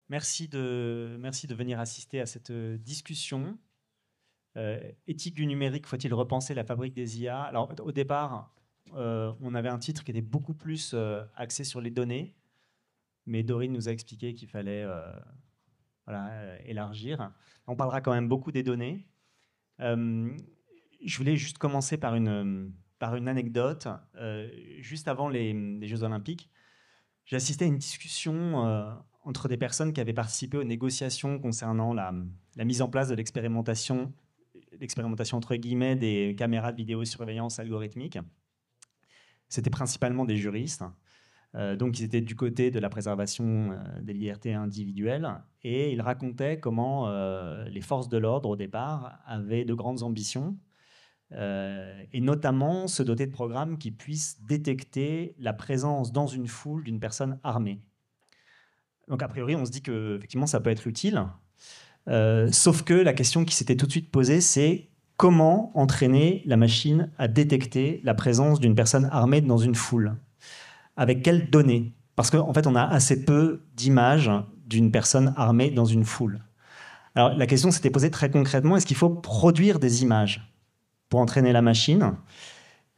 Merci de venir assister à cette discussion. Éthique du numérique, faut-il repenser la fabrique des IA? Alors, au départ, on avait un titre qui était beaucoup plus axé sur les données, mais Dorine nous a expliqué qu'il fallait élargir. On parlera quand même beaucoup des données. Je voulais juste commencer par une anecdote. Juste avant les Jeux Olympiques, j'ai assisté à une discussion entre des personnes qui avaient participé aux négociations concernant la mise en place de l'expérimentation entre guillemets des caméras de vidéosurveillance algorithmique. C'était principalement des juristes. Donc ils étaient du côté de la préservation des libertés individuelles et ils racontaient comment les forces de l'ordre au départ avaient de grandes ambitions et notamment se doter de programmes qui puissent détecter la présence dans une foule d'une personne armée. Donc a priori on se dit que effectivement ça peut être utile, sauf que la question qui s'était tout de suite posée, c'est comment entraîner la machine à détecter la présence d'une personne armée dans une foule? Avec quelles données? Parce qu'en fait, on a assez peu d'images d'une personne armée dans une foule. Alors, la question s'était posée très concrètement, est-ce qu'il faut produire des images pour entraîner la machine?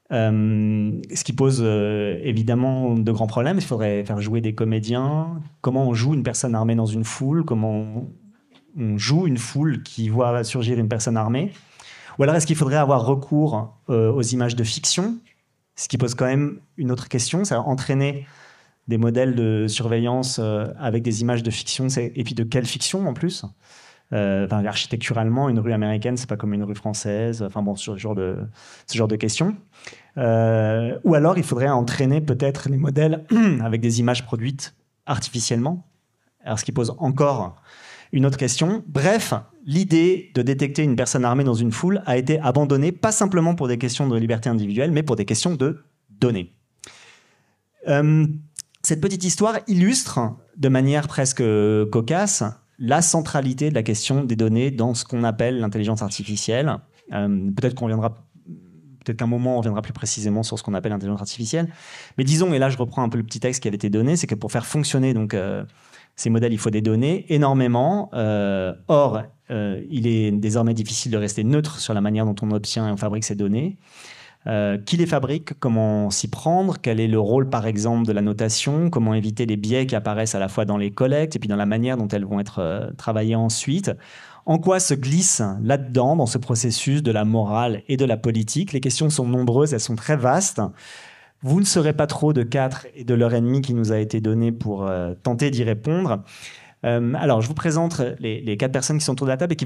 Ce qui pose évidemment de grands problèmes. Il faudrait faire jouer des comédiens. Comment on joue une personne armée dans une foule? Comment on joue une foule qui voit surgir une personne armée? Ou alors, est-ce qu'il faudrait avoir recours aux images de fiction? Ce qui pose quand même une autre question, c'est entraîner des modèles de surveillance avec des images de fiction, et puis de quelle fiction en plus? Architecturalement, une rue américaine, c'est pas comme une rue française. Enfin bon, ce genre de questions. Ou alors, il faudrait entraîner peut-être les modèles avec des images produites artificiellement. Alors, ce qui pose encore une autre question. Bref, l'idée de détecter une personne armée dans une foule a été abandonnée, pas simplement pour des questions de liberté individuelle, mais pour des questions de données. Cette petite histoire illustre, de manière presque cocasse, la centralité de la question des données dans ce qu'on appelle l'intelligence artificielle. Peut-être qu'un moment on reviendra plus précisément sur ce qu'on appelle l'intelligence artificielle. Mais disons, et là je reprends un peu le petit texte qui avait été donné, c'est que pour faire fonctionner ces modèles, il faut des données énormément. Or, il est désormais difficile de rester neutre sur la manière dont on obtient et on fabrique ces données. Qui les fabrique? Comment s'y prendre? Quel est le rôle, par exemple, de la notation? Comment éviter les biais qui apparaissent à la fois dans les collectes et puis dans la manière dont elles vont être travaillées ensuite? En quoi se glisse là-dedans, dans ce processus de la morale et de la politique? Les questions sont nombreuses, elles sont très vastes. Vous ne serez pas trop de 4 et de l'heure et demie qui nous a été donnée pour tenter d'y répondre. Alors, je vous présente les 4 personnes qui sont autour de la table et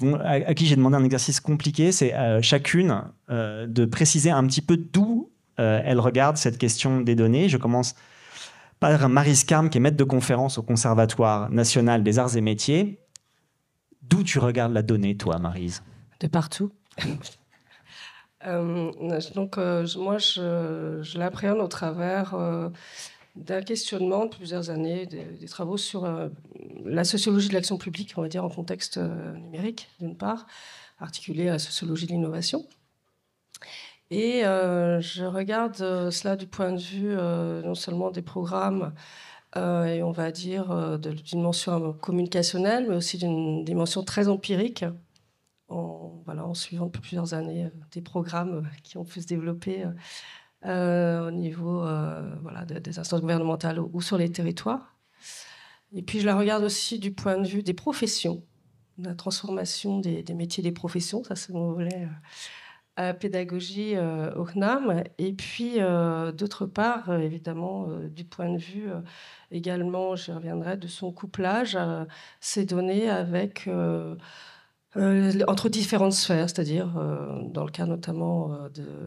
à qui j'ai demandé un exercice compliqué. C'est chacune de préciser un petit peu d'où elle regarde cette question des données. Je commence par Maryse Carme, qui est maître de conférence au Conservatoire national des arts et métiers. D'où tu regardes la donnée, toi, Maryse? De partout. Moi, je l'appréhende au travers d'un questionnement de plusieurs années, des travaux sur la sociologie de l'action publique, on va dire, en contexte numérique, d'une part, articulée à la sociologie de l'innovation. Et je regarde cela du point de vue non seulement des programmes, et on va dire d'une dimension communicationnelle, mais aussi d'une dimension très empirique, en suivant depuis plusieurs années des programmes qui ont pu se développer au niveau des instances gouvernementales ou sur les territoires. Et puis je la regarde aussi du point de vue des professions, de la transformation des métiers des professions, ça c'est mon volet pédagogie au CNAM. Et puis d'autre part, évidemment, du point de vue également, j'y reviendrai, de son couplage, ces données avec... entre différentes sphères, c'est-à-dire dans le cas notamment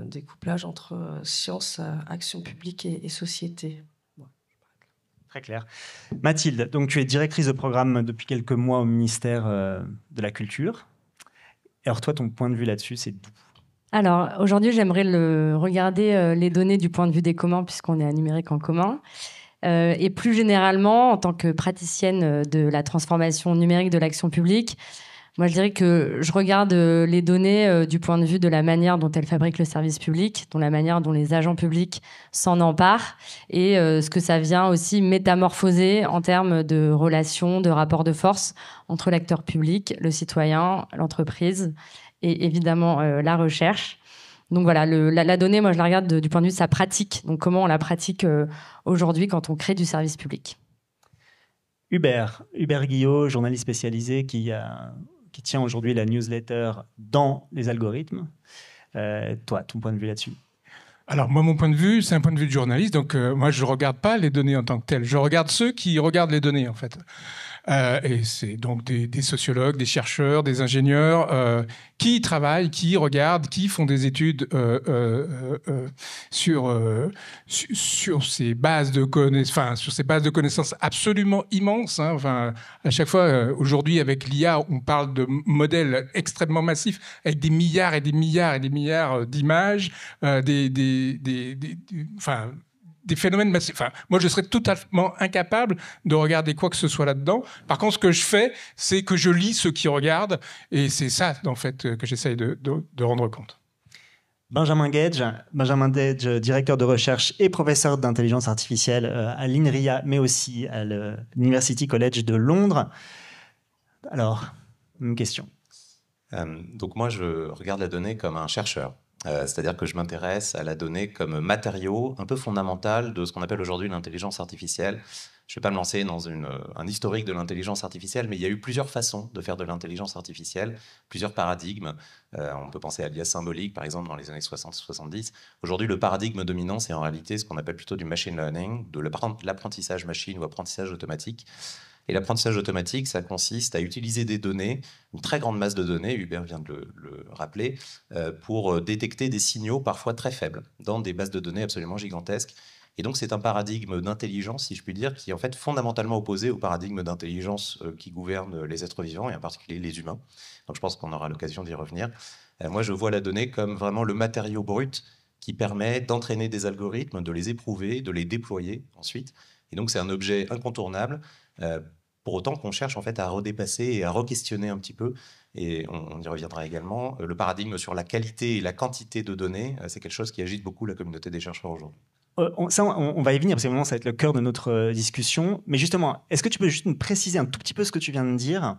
des couplages entre sciences, action publique et société. Bon. Très clair. Mathilde, donc tu es directrice de programme depuis quelques mois au ministère de la Culture. Alors toi, ton point de vue là-dessus, c'est d'où? Alors aujourd'hui, j'aimerais regarder les données du point de vue des communs, puisqu'on est à Numérique en commun. Et plus généralement, en tant que praticienne de la transformation numérique de l'action publique, Moi, je dirais que je regarde les données du point de vue de la manière dont elles fabriquent le service public, dont la manière dont les agents publics s'en emparent et ce que ça vient aussi métamorphoser en termes de relations, de rapports de force entre l'acteur public, le citoyen, l'entreprise et évidemment la recherche. Donc voilà, la donnée, moi, je la regarde du point de vue de sa pratique. Donc comment on la pratique aujourd'hui quand on crée du service public. Hubert Guillot, journaliste spécialisé qui tient aujourd'hui la newsletter Dans les algorithmes. Toi, ton point de vue là-dessus? Alors moi, mon point de vue, c'est un point de vue de journaliste. Donc moi, je ne regarde pas les données en tant que telles. Je regarde ceux qui regardent les données, en fait. Et c'est donc des sociologues, des chercheurs, des ingénieurs qui travaillent, qui regardent, qui font des études sur ces bases de connaissances absolument immenses. Hein. Enfin, à chaque fois, aujourd'hui, avec l'IA, on parle de modèles extrêmement massifs avec des milliards et des milliards et des milliards d'images, des phénomènes massifs. Enfin, moi, je serais totalement incapable de regarder quoi que ce soit là-dedans. Par contre, ce que je fais, c'est que je lis ceux qui regardent, et c'est ça, en fait, que j'essaye de rendre compte. Benjamin Gage, directeur de recherche et professeur d'intelligence artificielle à l'INRIA, mais aussi à l'University College de Londres. Alors, une question. Donc moi, je regarde la donnée comme un chercheur. C'est-à-dire que je m'intéresse à la donnée comme matériau un peu fondamental de ce qu'on appelle aujourd'hui l'intelligence artificielle. Je ne vais pas me lancer dans un historique de l'intelligence artificielle, mais il y a eu plusieurs façons de faire de l'intelligence artificielle, plusieurs paradigmes. On peut penser à l'IA symbolique, par exemple, dans les années 60-70. Aujourd'hui, le paradigme dominant, c'est en réalité ce qu'on appelle plutôt du machine learning, de l'apprentissage machine ou apprentissage automatique. Et l'apprentissage automatique, ça consiste à utiliser des données, une très grande masse de données, Hubert vient de le rappeler, pour détecter des signaux parfois très faibles dans des bases de données absolument gigantesques. Et donc c'est un paradigme d'intelligence, si je puis dire, qui est en fait fondamentalement opposé au paradigme d'intelligence qui gouverne les êtres vivants, et en particulier les humains. Donc je pense qu'on aura l'occasion d'y revenir. Moi, je vois la donnée comme vraiment le matériau brut qui permet d'entraîner des algorithmes, de les éprouver, de les déployer ensuite. Et donc c'est un objet incontournable, pour autant qu'on cherche en fait à redépasser et à re-questionner un petit peu, et on y reviendra également, le paradigme sur la qualité et la quantité de données, c'est quelque chose qui agite beaucoup la communauté des chercheurs aujourd'hui. On va y venir, parce que ça va être le cœur de notre discussion. Mais justement, est-ce que tu peux juste nous préciser un tout petit peu ce que tu viens de dire,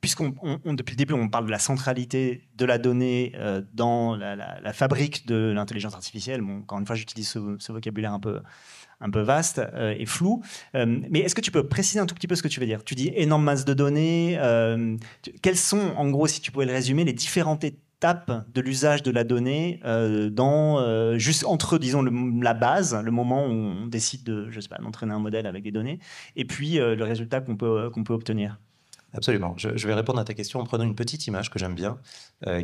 puisqu'on depuis le début, on parle de la centralité de la donnée dans la fabrique de l'intelligence artificielle. Bon, encore une fois, j'utilise ce vocabulaire un peu vaste et flou. Mais est-ce que tu peux préciser un tout petit peu ce que tu veux dire? Tu dis énorme masse de données. Quelles sont, en gros, si tu pouvais le résumer, les différentes étapes de l'usage de la donnée juste entre, disons, la base, le moment où on décide d'entraîner un modèle avec des données, et puis le résultat qu'on peut obtenir? Absolument. Je vais répondre à ta question en prenant une petite image que j'aime bien,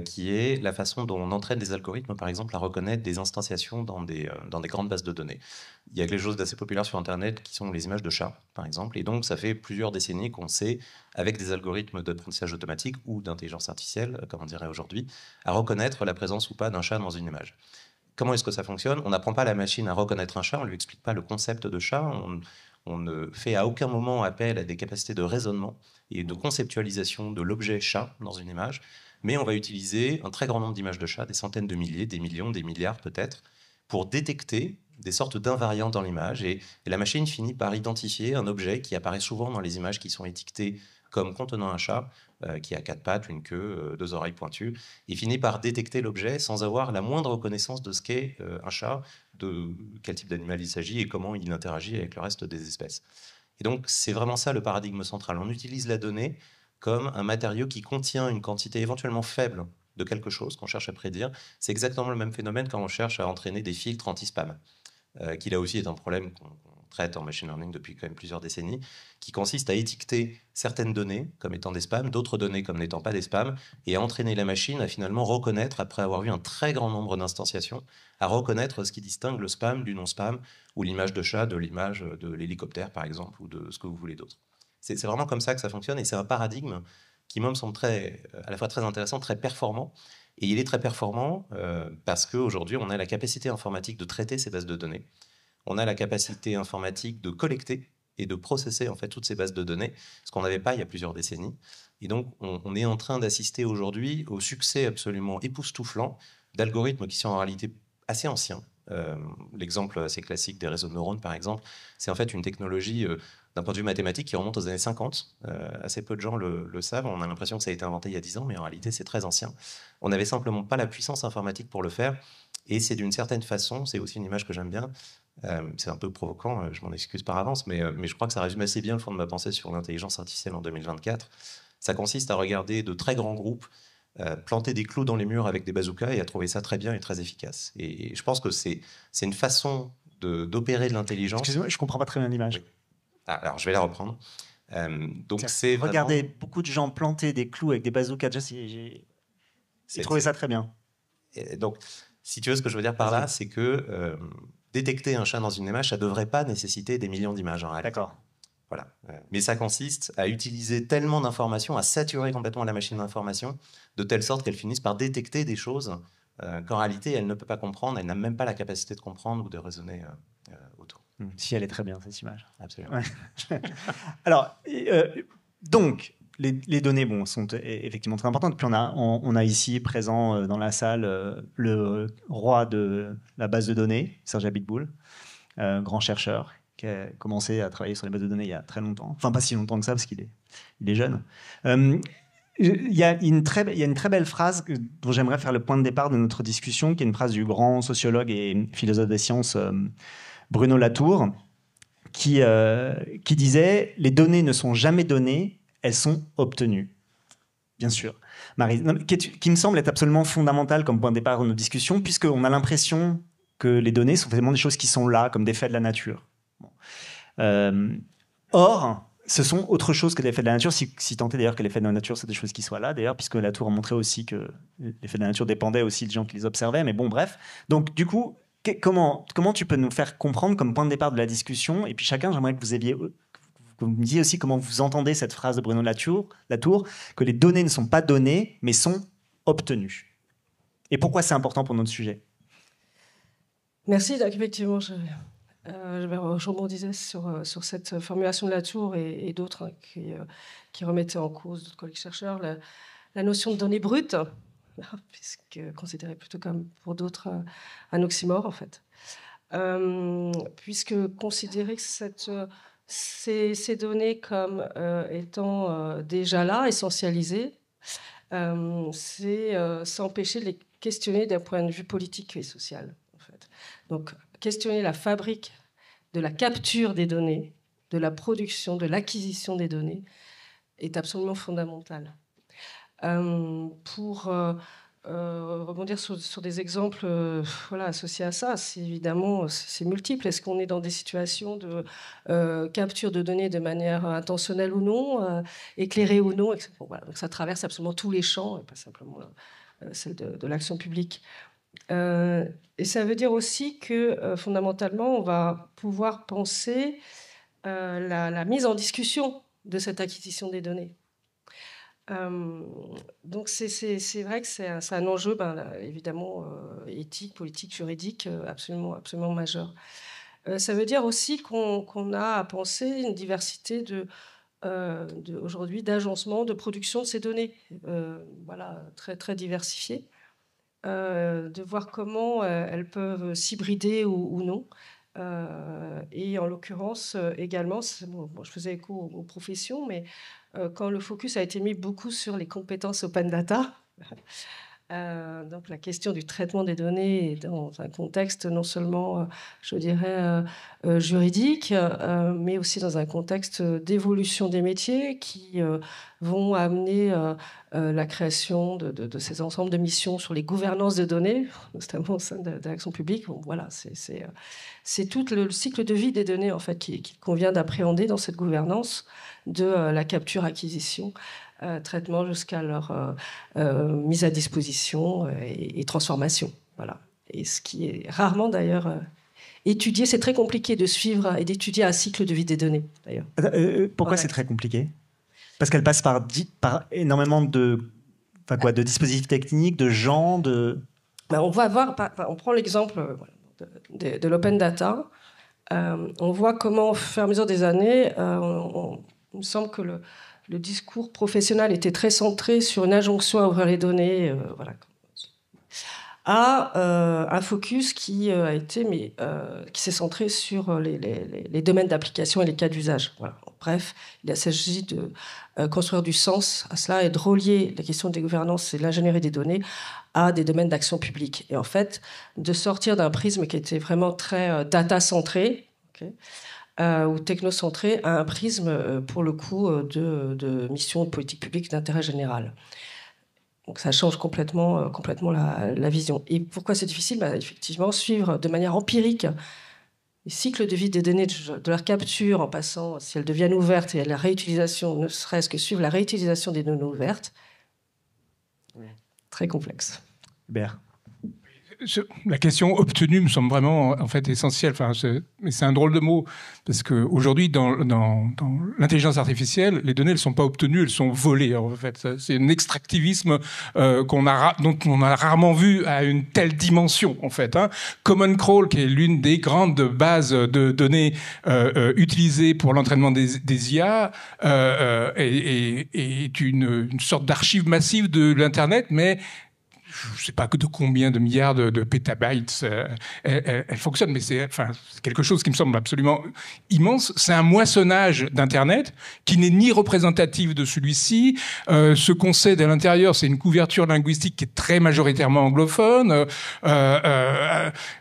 qui est la façon dont on entraîne des algorithmes, par exemple, à reconnaître des instantiations dans des grandes bases de données. Il y a quelque chose d'assez populaire sur Internet qui sont les images de chats, par exemple. Et donc, ça fait plusieurs décennies qu'on sait, avec des algorithmes d'apprentissage automatique ou d'intelligence artificielle, comme on dirait aujourd'hui, à reconnaître la présence ou pas d'un chat dans une image. Comment est-ce que ça fonctionne? On n'apprend pas la machine à reconnaître un chat, on ne lui explique pas le concept de chat, on ne fait à aucun moment appel à des capacités de raisonnement et de conceptualisation de l'objet chat dans une image, mais on va utiliser un très grand nombre d'images de chats, des centaines de milliers, des millions, des milliards peut-être, pour détecter des sortes d'invariants dans l'image, et la machine finit par identifier un objet qui apparaît souvent dans les images qui sont étiquetées comme contenant un chat, qui a 4 pattes, une queue, 2 oreilles pointues, et finit par détecter l'objet sans avoir la moindre connaissance de ce qu'est un chat, de quel type d'animal il s'agit et comment il interagit avec le reste des espèces. Et donc, c'est vraiment ça le paradigme central. On utilise la donnée comme un matériau qui contient une quantité éventuellement faible de quelque chose qu'on cherche à prédire. C'est exactement le même phénomène quand on cherche à entraîner des filtres anti-spam, qui là aussi est un problème qu'on traite en machine learning depuis quand même plusieurs décennies, qui consiste à étiqueter certaines données comme étant des spams, d'autres données comme n'étant pas des spams, et à entraîner la machine à finalement reconnaître, après avoir vu un très grand nombre d'instanciations, à reconnaître ce qui distingue le spam du non-spam, ou l'image de chat de l'image de l'hélicoptère, par exemple, ou de ce que vous voulez d'autre. C'est vraiment comme ça que ça fonctionne, et c'est un paradigme qui, moi, me semble à la fois très intéressant, très performant. Et il est très performant parce qu'aujourd'hui, on a la capacité informatique de traiter ces bases de données. On a la capacité informatique de collecter et de processer en fait toutes ces bases de données, ce qu'on n'avait pas il y a plusieurs décennies. Et donc, on est en train d'assister aujourd'hui au succès absolument époustouflant d'algorithmes qui sont en réalité assez anciens. L'exemple assez classique des réseaux de neurones, par exemple, c'est en fait une technologie d'un point de vue mathématique qui remonte aux années 50. Assez peu de gens le savent. On a l'impression que ça a été inventé il y a 10 ans, mais en réalité, c'est très ancien. On n'avait simplement pas la puissance informatique pour le faire. Et c'est d'une certaine façon, c'est aussi une image que j'aime bien, c'est un peu provoquant, je m'en excuse par avance, mais je crois que ça résume assez bien le fond de ma pensée sur l'intelligence artificielle en 2024. Ça consiste à regarder de très grands groupes planter des clous dans les murs avec des bazookas et à trouver ça très bien et très efficace. Et je pense que c'est une façon d'opérer de l'intelligence. Excusez-moi, je ne comprends pas très bien l'image. Oui. Alors, je vais la reprendre. Donc, c'est regarder vraiment... beaucoup de gens planter des clous avec des bazookas, j'ai trouvé ça très bien. Et donc, si tu veux, ce que je veux dire par là, c'est que détecter un chat dans une image, ça ne devrait pas nécessiter des millions d'images en réalité. D'accord. Voilà. Mais ça consiste à utiliser tellement d'informations, à saturer complètement la machine d'information, de telle sorte qu'elle finisse par détecter des choses qu'en réalité, elle ne peut pas comprendre, elle n'a même pas la capacité de comprendre ou de raisonner autour. Si elle est très bien, cette image. Absolument. Ouais. Alors, donc, les données sont effectivement très importantes. Puis on a ici présent dans la salle le roi de la base de données, Serge Abitboul, grand chercheur, qui a commencé à travailler sur les bases de données il y a très longtemps. Enfin, pas si longtemps que ça, parce qu'il est jeune. Il y a une très belle phrase dont j'aimerais faire le point de départ de notre discussion, qui est une phrase du grand sociologue et philosophe des sciences Bruno Latour, qui disait « Les données ne sont jamais données, elles sont obtenues ». Bien sûr. Marie, qui me semble être absolument fondamental comme point de départ de nos discussions, puisqu'on a l'impression que les données sont vraiment des choses qui sont là, comme des faits de la nature. Or, ce sont autre chose que des faits de la nature, si tant est d'ailleurs que les faits de la nature, c'est des choses qui soient là, d'ailleurs, puisque Latour a montré aussi que les faits de la nature dépendaient aussi des gens qui les observaient, mais bon, bref. Donc, du coup, comment tu peux nous faire comprendre comme point de départ de la discussion, et puis chacun, j'aimerais que vous me disiez aussi comment vous entendez cette phrase de Bruno Latour, que les données ne sont pas données, mais sont obtenues. Et pourquoi c'est important pour notre sujet? Merci, donc effectivement, je rebondissais sur cette formulation de Latour et d'autres qui remettaient en cause, d'autres collègues chercheurs, la notion de données brutes, puisque considérée plutôt comme pour d'autres un oxymore en fait, puisque considérer que ces données comme étant déjà là, essentialisées, c'est s'empêcher de les questionner d'un point de vue politique et social. En fait. Donc, questionner la fabrique de la capture des données, de la production, de l'acquisition des données est absolument fondamental. Pour rebondir sur des exemples associés à ça, c'est évidemment multiple. Est-ce qu'on est dans des situations de capture de données de manière intentionnelle ou non, éclairée ou non, etc. Bon, voilà. Donc ça traverse absolument tous les champs, et pas simplement celle de l'action publique. Et ça veut dire aussi que fondamentalement, on va pouvoir penser la mise en discussion de cette acquisition des données. Donc c'est vrai que c'est un enjeu évidemment éthique, politique, juridique absolument majeur. Ça veut dire aussi qu'on a à penser une diversité aujourd'hui d'agencement, de production de ces données, très, très diversifiées. De voir comment elles peuvent s'hybrider ou non. Et en l'occurrence, également, je faisais écho aux professions, mais quand le focus a été mis beaucoup sur les compétences open data, donc la question du traitement des données est dans un contexte non seulement, je dirais, juridique, mais aussi dans un contexte d'évolution des métiers qui vont amener la création de ces ensembles de missions sur les gouvernances de données, notamment au sein de l'action publique. Bon, voilà, c'est tout le cycle de vie des données en fait, qu'il convient d'appréhender dans cette gouvernance de la capture-acquisition, traitement jusqu'à leur mise à disposition et transformation. Voilà. Et ce qui est rarement d'ailleurs étudié, c'est très compliqué de suivre et d'étudier un cycle de vie des données d'ailleurs. Pourquoi c'est très compliqué? Parce qu'elle passe par énormément de dispositifs techniques, de gens, de... On va voir, on prend l'exemple de l'open data. on voit comment, au fur et à mesure des années, il me semble que le discours professionnel était très centré sur une injonction à ouvrir les données, voilà, à un focus qui a été, qui s'est centré sur les domaines d'application et les cas d'usage. Voilà. Bref, il s'agit de construire du sens à cela et de relier la question des gouvernances et de l'ingénierie des données à des domaines d'action publique. Et en fait, de sortir d'un prisme qui était vraiment très data-centré, ou technocentré, à un prisme, pour le coup, de mission de politique publique d'intérêt général. Donc ça change complètement la vision. Et pourquoi c'est difficile ? Effectivement, suivre de manière empirique les cycles de vie des données, de leur capture, en passant, si elles deviennent ouvertes, et à la réutilisation, ne serait-ce que suivre la réutilisation des données ouvertes, très complexe. Hubert. La question obtenue me semble vraiment en fait essentielle. Enfin, mais c'est un drôle de mot parce que aujourd'hui, dans l'intelligence artificielle, les données elles sont pas obtenues, elles sont volées. En fait, c'est un extractivisme dont on a rarement vu à une telle dimension. En fait, Common Crawl, qui est l'une des grandes bases de données utilisées pour l'entraînement des IA, est une sorte d'archive massive de l'internet, mais je ne sais pas de combien de milliards de pétabytes elle fonctionne, mais c'est quelque chose qui me semble absolument immense. C'est un moissonnage d'Internet qui n'est ni représentatif de celui-ci. Ce qu'on sait de l'intérieur, c'est une couverture linguistique qui est très majoritairement anglophone,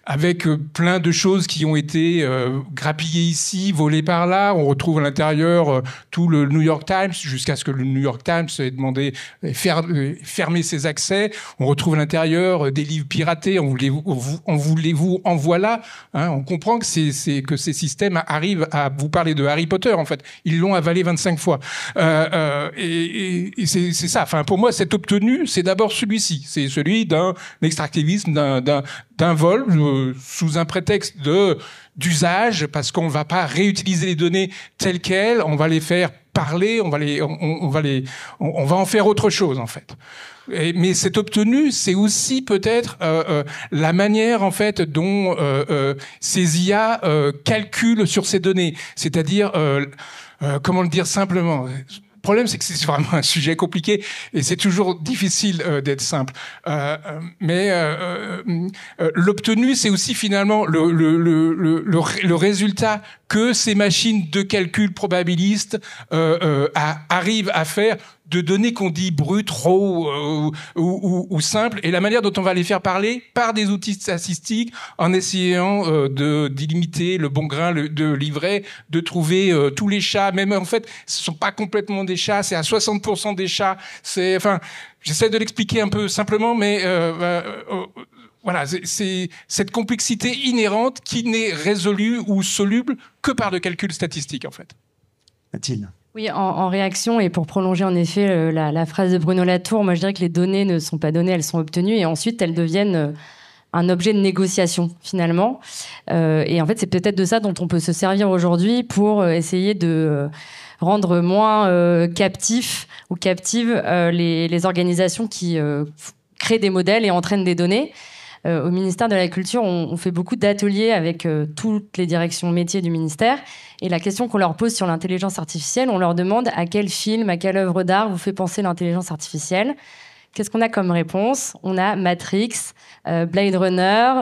avec plein de choses qui ont été grappillées ici, volées par là. On retrouve à l'intérieur tout le New York Times, jusqu'à ce que le New York Times ait demandé fermer ses accès. On retrouve à l'intérieur des livres piratés, en voulez-vous, en voilà. On comprend que ces systèmes arrivent à vous parler de Harry Potter, en fait. Ils l'ont avalé 25 fois. Et c'est ça. Enfin, pour moi, cet obtenu, c'est d'abord celui-ci. C'est celui d'un extractivisme, d'un vol, sous un prétexte d'usage, parce qu'on ne va pas réutiliser les données telles quelles, on va les faire parler, on va en faire autre chose, en fait. Mais cet obtenu, c'est aussi peut-être la manière en fait dont ces IA calculent sur ces données. C'est-à-dire, comment le dire simplement ? Le problème, c'est que c'est vraiment un sujet compliqué et c'est toujours difficile d'être simple. Mais l'obtenu, c'est aussi finalement le résultat que ces machines de calcul probabilistes arrivent à faire de données qu'on dit brutes, raw ou simples, et la manière dont on va les faire parler par des outils statistiques en essayant d'illimiter le bon grain de livret, de trouver tous les chats, même en fait, ce sont pas complètement des chats, c'est à 60% des chats. J'essaie de l'expliquer un peu simplement, mais voilà, c'est cette complexité inhérente qui n'est résolue ou soluble que par le calcul statistique, en fait. Mathilde. Oui, en réaction, et pour prolonger en effet la phrase de Bruno Latour, moi je dirais que les données ne sont pas données, elles sont obtenues, et ensuite elles deviennent un objet de négociation, finalement. Et en fait, c'est peut-être de ça dont on peut se servir aujourd'hui pour essayer de rendre moins captifs ou captives les organisations qui créent des modèles et entraînent des données. Au ministère de la Culture, on fait beaucoup d'ateliers avec toutes les directions métiers du ministère. Et la question qu'on leur pose sur l'intelligence artificielle, on leur demande à quel film, à quelle œuvre d'art vous fait penser l'intelligence artificielle. Qu'est-ce qu'on a comme réponse ? On a Matrix, Blade Runner,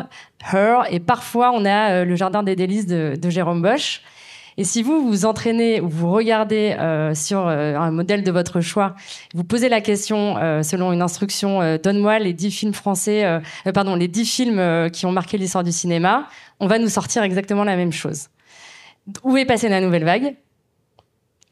Her, et parfois on a Le Jardin des délices de Jérôme Bosch. Et si vous vous entraînez ou vous regardez sur un modèle de votre choix, vous posez la question selon une instruction donne-moi les 10 films français, les 10 films qui ont marqué l'histoire du cinéma, on va nous sortir exactement la même chose. Où est passée la nouvelle vague ?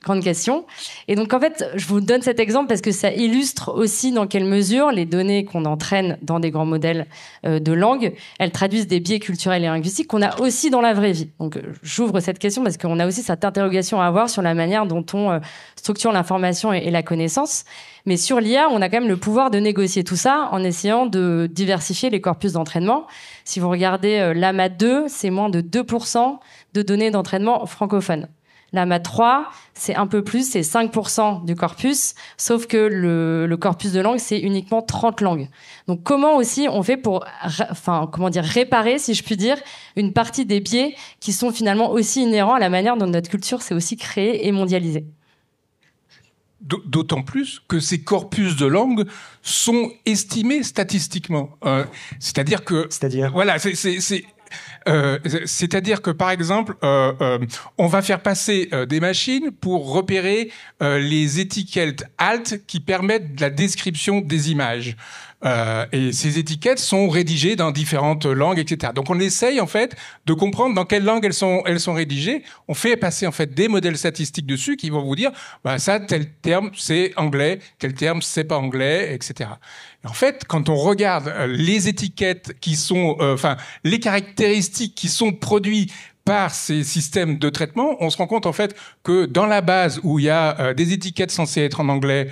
Grande question. Et donc, en fait, je vous donne cet exemple parce que ça illustre aussi dans quelle mesure les données qu'on entraîne dans des grands modèles de langue, elles traduisent des biais culturels et linguistiques qu'on a aussi dans la vraie vie. Donc, j'ouvre cette question parce qu'on a aussi cette interrogation à avoir sur la manière dont on structure l'information et la connaissance. Mais sur l'IA, on a quand même le pouvoir de négocier tout ça en essayant de diversifier les corpus d'entraînement. Si vous regardez l'AMA 2, c'est moins de 2% de données d'entraînement francophones. La maths 3, c'est un peu plus, c'est 5% du corpus, sauf que le corpus de langue, c'est uniquement 30 langues. Donc comment aussi on fait pour réparer, si je puis dire, une partie des biais qui sont finalement aussi inhérents à la manière dont notre culture s'est aussi créée et mondialisée. D'autant plus que ces corpus de langue sont estimés statistiquement. C'est-à-dire que... Voilà, c'est-à-dire que, par exemple, on va faire passer des machines pour repérer les étiquettes alt qui permettent de la description des images. Et ces étiquettes sont rédigées dans différentes langues, etc. Donc on essaye en fait de comprendre dans quelle langue elles sont rédigées. On fait passer en fait des modèles statistiques dessus qui vont vous dire bah ça tel terme c'est anglais, tel terme c'est pas anglais, etc. Et en fait, quand on regarde les étiquettes qui sont, les caractéristiques qui sont produites par ces systèmes de traitement, on se rend compte en fait que dans la base où il y a des étiquettes censées être en anglais,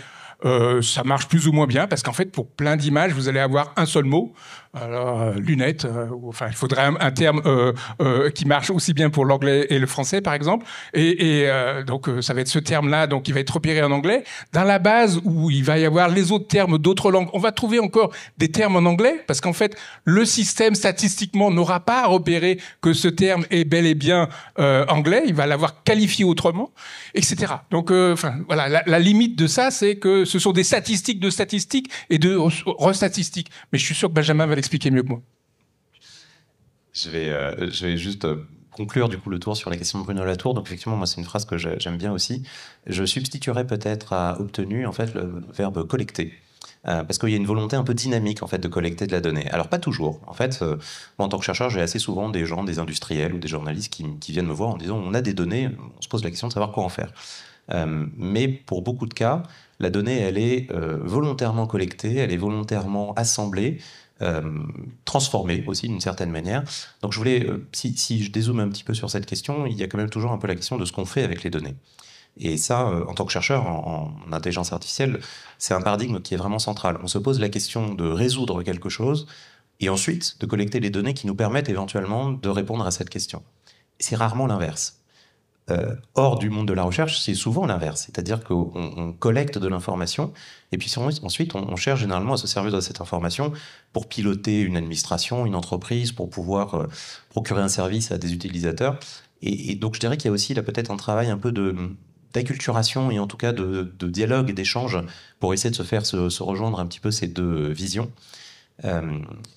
ça marche plus ou moins bien parce qu'en fait pour plein d'images vous allez avoir un seul mot. Alors lunettes, il faudrait un terme qui marche aussi bien pour l'anglais et le français par exemple. Donc ça va être ce terme-là, donc il va être repéré en anglais. Dans la base où il va y avoir les autres termes d'autres langues, on va trouver encore des termes en anglais parce qu'en fait le système statistiquement n'aura pas à repérer que ce terme est bel et bien anglais. Il va l'avoir qualifié autrement, etc. Donc voilà, la limite de ça, c'est que ce sont des statistiques de statistiques et de restatistiques. Mais je suis sûr que Benjamin va l'expliquer mieux que moi. Je vais juste conclure du coup le tour sur la question de Bruno Latour. Donc effectivement, moi c'est une phrase que j'aime bien aussi. Je substituerais peut-être à obtenu en fait le verbe collecter. Parce qu'il y a une volonté un peu dynamique en fait de collecter de la donnée. Alors pas toujours. En fait, moi en tant que chercheur, j'ai assez souvent des gens, des industriels ou des journalistes qui viennent me voir en disant on a des données, on se pose la question de savoir quoi en faire. Mais pour beaucoup de cas, la donnée elle est volontairement collectée, elle est volontairement assemblée. Transformée aussi d'une certaine manière. Donc je voulais, si je dézoome un petit peu sur cette question, il y a quand même toujours un peu la question de ce qu'on fait avec les données. Et ça, en tant que chercheur en intelligence artificielle, c'est un paradigme qui est vraiment central. On se pose la question de résoudre quelque chose et ensuite de collecter les données qui nous permettent éventuellement de répondre à cette question. C'est rarement l'inverse. Hors du monde de la recherche, c'est souvent l'inverse. C'est-à-dire qu'on collecte de l'information et puis ensuite on cherche généralement à se servir de cette information pour piloter une administration, une entreprise, pour pouvoir procurer un service à des utilisateurs. Et donc je dirais qu'il y a aussi là peut-être un travail un peu d'acculturation et en tout cas de dialogue et d'échange pour essayer de se rejoindre un petit peu ces deux visions.